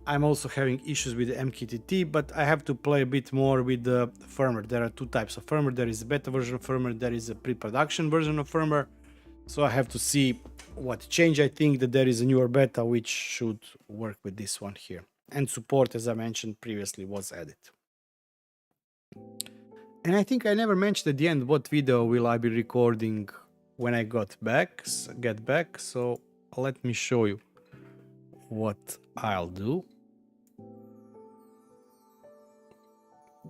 [SPEAKER 3] I'm also having issues with the MQTT, but I have to play a bit more with the firmware. There are two types of firmware. There is a beta version of firmware, there is a pre-production version of firmware. So I have to see what change. I think that there is a newer beta which should work with this one here. And support, as I mentioned previously, was added. And I think I never mentioned at the end what video will I be recording when I get back. So let me show you what I'll do.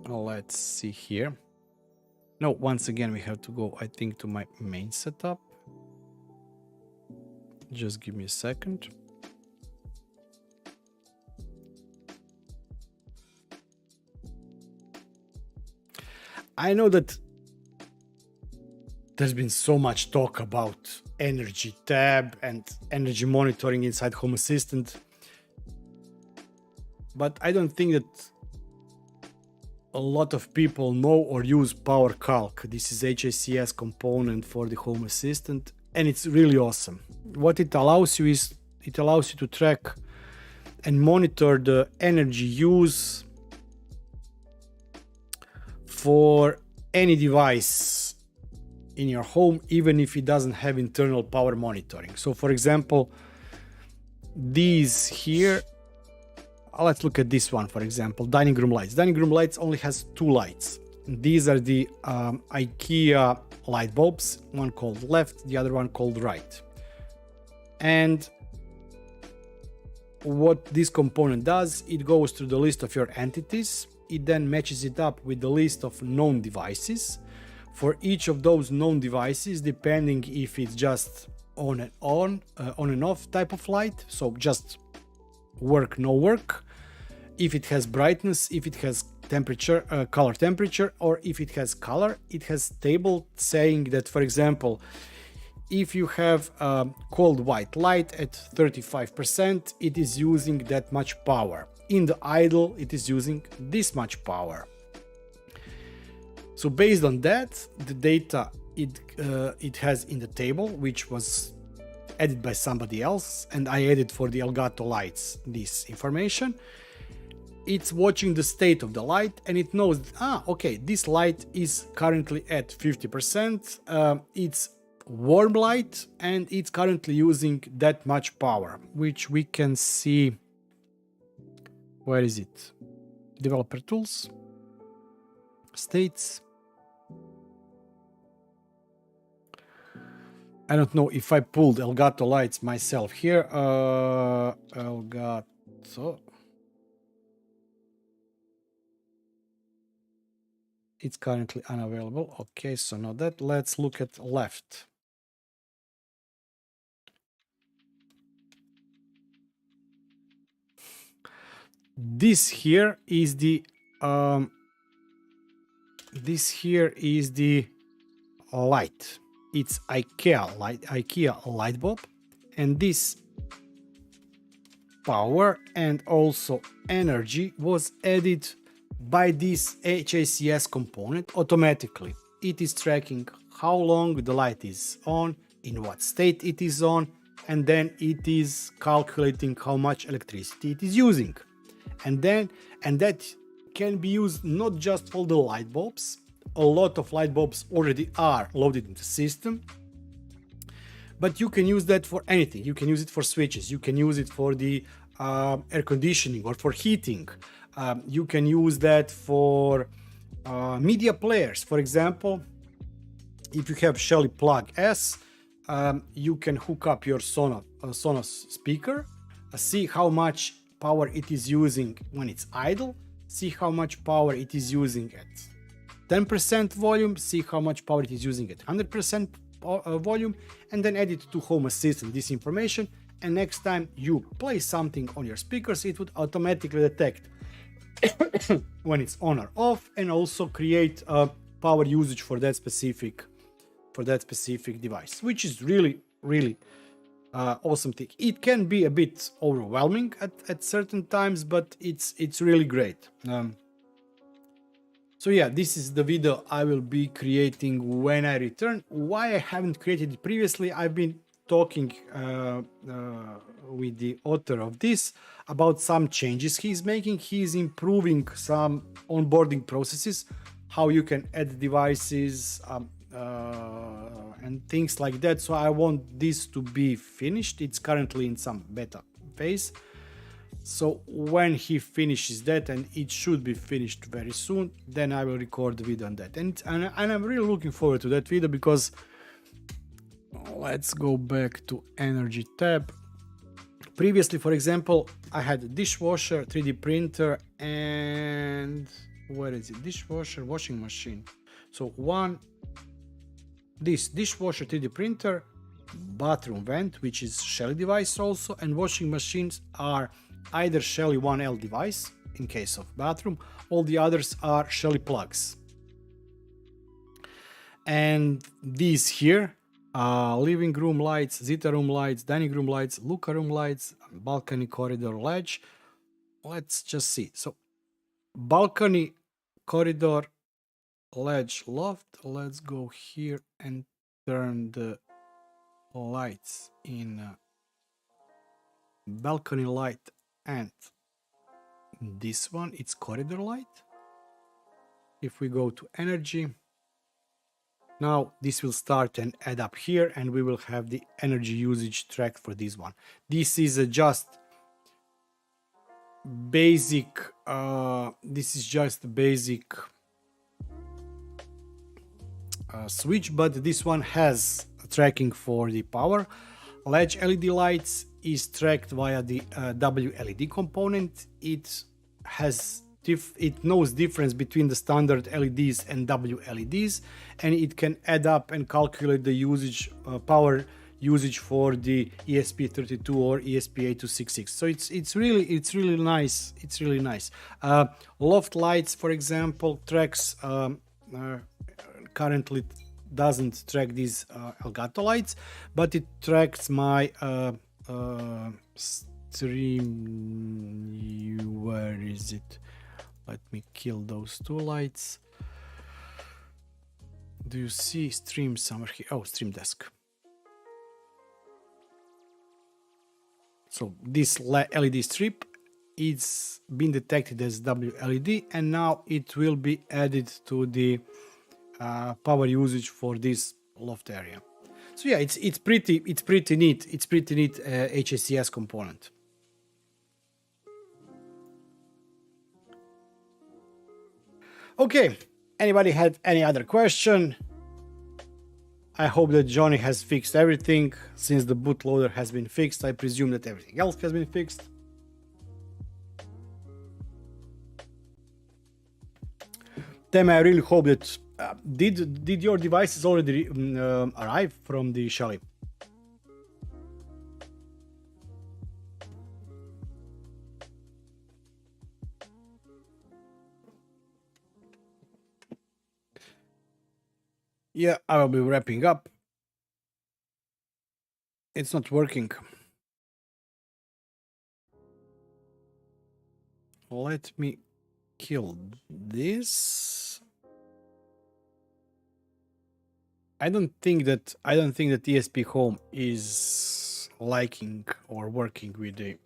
[SPEAKER 3] Let's see here. No, once again we have to go, I think, to my main setup. Just give me a second. I know that there's been so much talk about energy tab and energy monitoring inside Home Assistant, but I don't think that a lot of people know or use Power Calc. This is HACS component for the Home Assistant, and it's really awesome. What it allows you is, it allows you to track and monitor the energy use for any device in your home, even if it doesn't have internal power monitoring. So for example, these here, let's look at this one, for example, dining room lights. Dining room lights only has two lights. These are the IKEA light bulbs, one called left, the other one called right. And what this component does, it goes through the list of your entities. It then matches it up with the list of known devices. For each of those known devices, depending if it's just on and off type of light, so just work, no work, if it has brightness, if it has temperature, color temperature, or if it has color, it has table saying that, for example, if you have a cold white light at 35%, it is using that much power. In the idle, it is using this much power. So based on that, the data it has in the table, which was added by somebody else, and I added for the Elgato lights this information. It's watching the state of the light, and it knows, okay, this light is currently at 50%. It's warm light, and it's currently using that much power, which we can see. Where is it? Developer tools, states. I don't know if I pulled Elgato lights myself here. Elgato. It's currently unavailable. Okay, so now that, let's look at left. This here is the light. It's IKEA light bulb, and this power and also energy was added by this HACS component automatically. It is tracking how long the light is on, in what state it is on, and then it is calculating how much electricity it is using. And that can be used not just for the light bulbs. A lot of light bulbs already are loaded in the system, but you can use that for anything. You can use it for switches, you can use it for the air conditioning or for heating. You can use that for media players. For example, if you have Shelly Plug S, you can hook up your Sonos speaker, see how much power it is using when it's idle, see how much power it is using at 10% volume, see how much power it is using at 100% volume, and then add it to Home Assistant, this information, and next time you play something on your speakers, it would automatically detect when it's on or off, and also create a power usage for that specific device, which is really awesome thing. It can be a bit overwhelming at certain times, but it's really great. So yeah, this is the video I will be creating when I return. Why I haven't created it previously, I've been talking with the author of this about some changes he's making. He's improving some onboarding processes, how you can add devices and things like that. So I want this to be finished. It's currently in some beta phase. So when he finishes that, and it should be finished very soon, then I will record the video on that. And I'm really looking forward to that video, because let's go back to energy tab. Previously, for example, I had a dishwasher, 3D printer, and where is it? Dishwasher, washing machine. So this dishwasher, 3D printer, bathroom vent, which is Shelly device also, and washing machines are either Shelly 1L device in case of bathroom, all the others are Shelly plugs. And these here, living room lights, Zeta room lights, dining room lights, Luca room lights, balcony corridor ledge. Let's just see. So balcony corridor ledge loft. Let's go here and turn the lights in balcony light, and this one, it's corridor light. If we go to energy, now this will start and add up here, and we will have the energy usage tracked for this one. This is a just basic switch, but this one has tracking for the power. Ledge LED lights is tracked via the WLED component. It knows difference between the standard LEDs and WLEDs, and it can add up and calculate the usage, power usage for the ESP32 or ESP8266. So it's really nice. It's really nice. Loft lights, for example, tracks currently doesn't track these Elgato lights, but it tracks my stream. Where is it? Let me kill those two lights. Do you see stream somewhere here? Oh, stream desk. So this LED strip, it's been detected as WLED, and now it will be added to the power usage for this loft area. So yeah, it's pretty neat. It's pretty neat HACS component. Okay, anybody had any other question? I hope that Johnny has fixed everything. Since the bootloader has been fixed, I presume that everything else has been fixed. Then I really hope that did your devices already arrive from the Shelly? Yeah, I will be wrapping up. It's not working. Let me kill this. I don't think that ESP Home is liking or working with the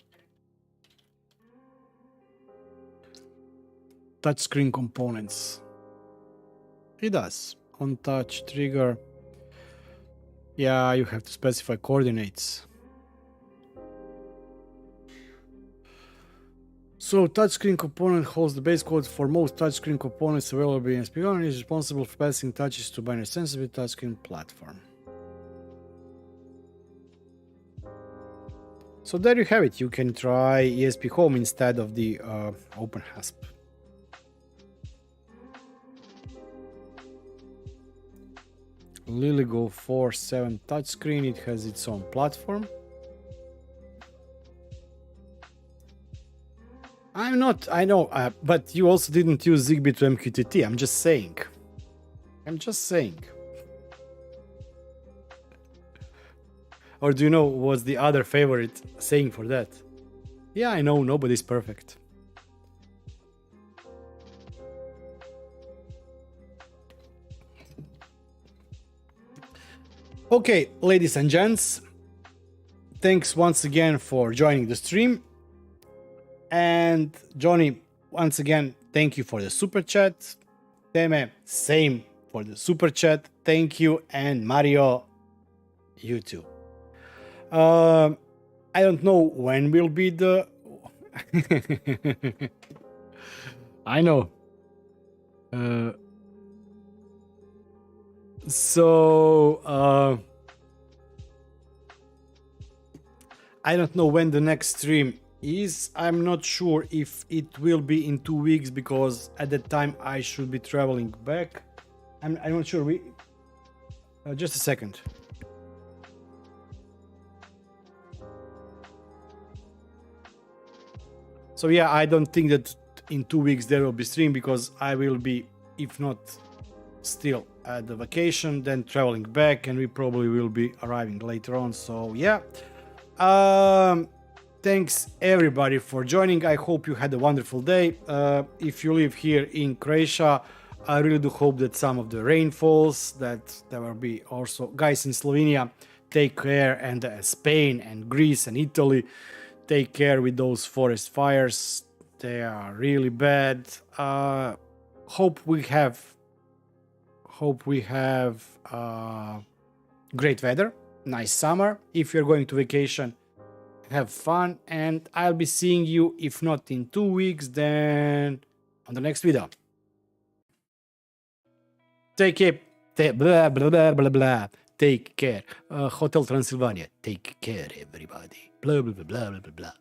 [SPEAKER 3] touchscreen components. It does. On touch trigger. Yeah, you have to specify coordinates. So touchscreen component holds the base code for most touchscreen components available in ESP and is responsible for passing touches to binary sensitive touchscreen platform. So there you have it. You can try ESP Home instead of the OpenHasp. LilyGo 4.7 touchscreen. It has its own platform. I'm not, I know, but you also didn't use Zigbee2MQTT. I'm just saying. I'm just saying. Or do you know what's the other favorite saying for that? Yeah, I know, nobody's perfect. Okay, ladies and gents, thanks once again for joining the stream. And Johnny, once again, thank you for the super chat. Teme, same for the super chat. Thank you. And Mario, you too. I don't know when will be the... I know. I don't know when the next stream is. I'm not sure if it will be in 2 weeks because at that time I should be traveling back. I'm not sure. Just a second. So yeah, I don't think that in 2 weeks there will be stream because I will be, if not still at the vacation, then traveling back, and we probably will be arriving later on. So yeah, thanks everybody for joining. I hope you had a wonderful day. If you live here in Croatia, I really do hope that some of the rain falls, that there will be also guys in Slovenia, take care, and Spain and Greece and Italy, take care with those forest fires. They are really bad. Hope we have great weather, nice summer. If you're going to vacation, have fun, and I'll be seeing you, if not in 2 weeks, then on the next video. Take care. Blah, blah, blah, blah, blah. Take care. Hotel Transylvania. Take care, everybody. Blah, blah, blah, blah, blah, blah.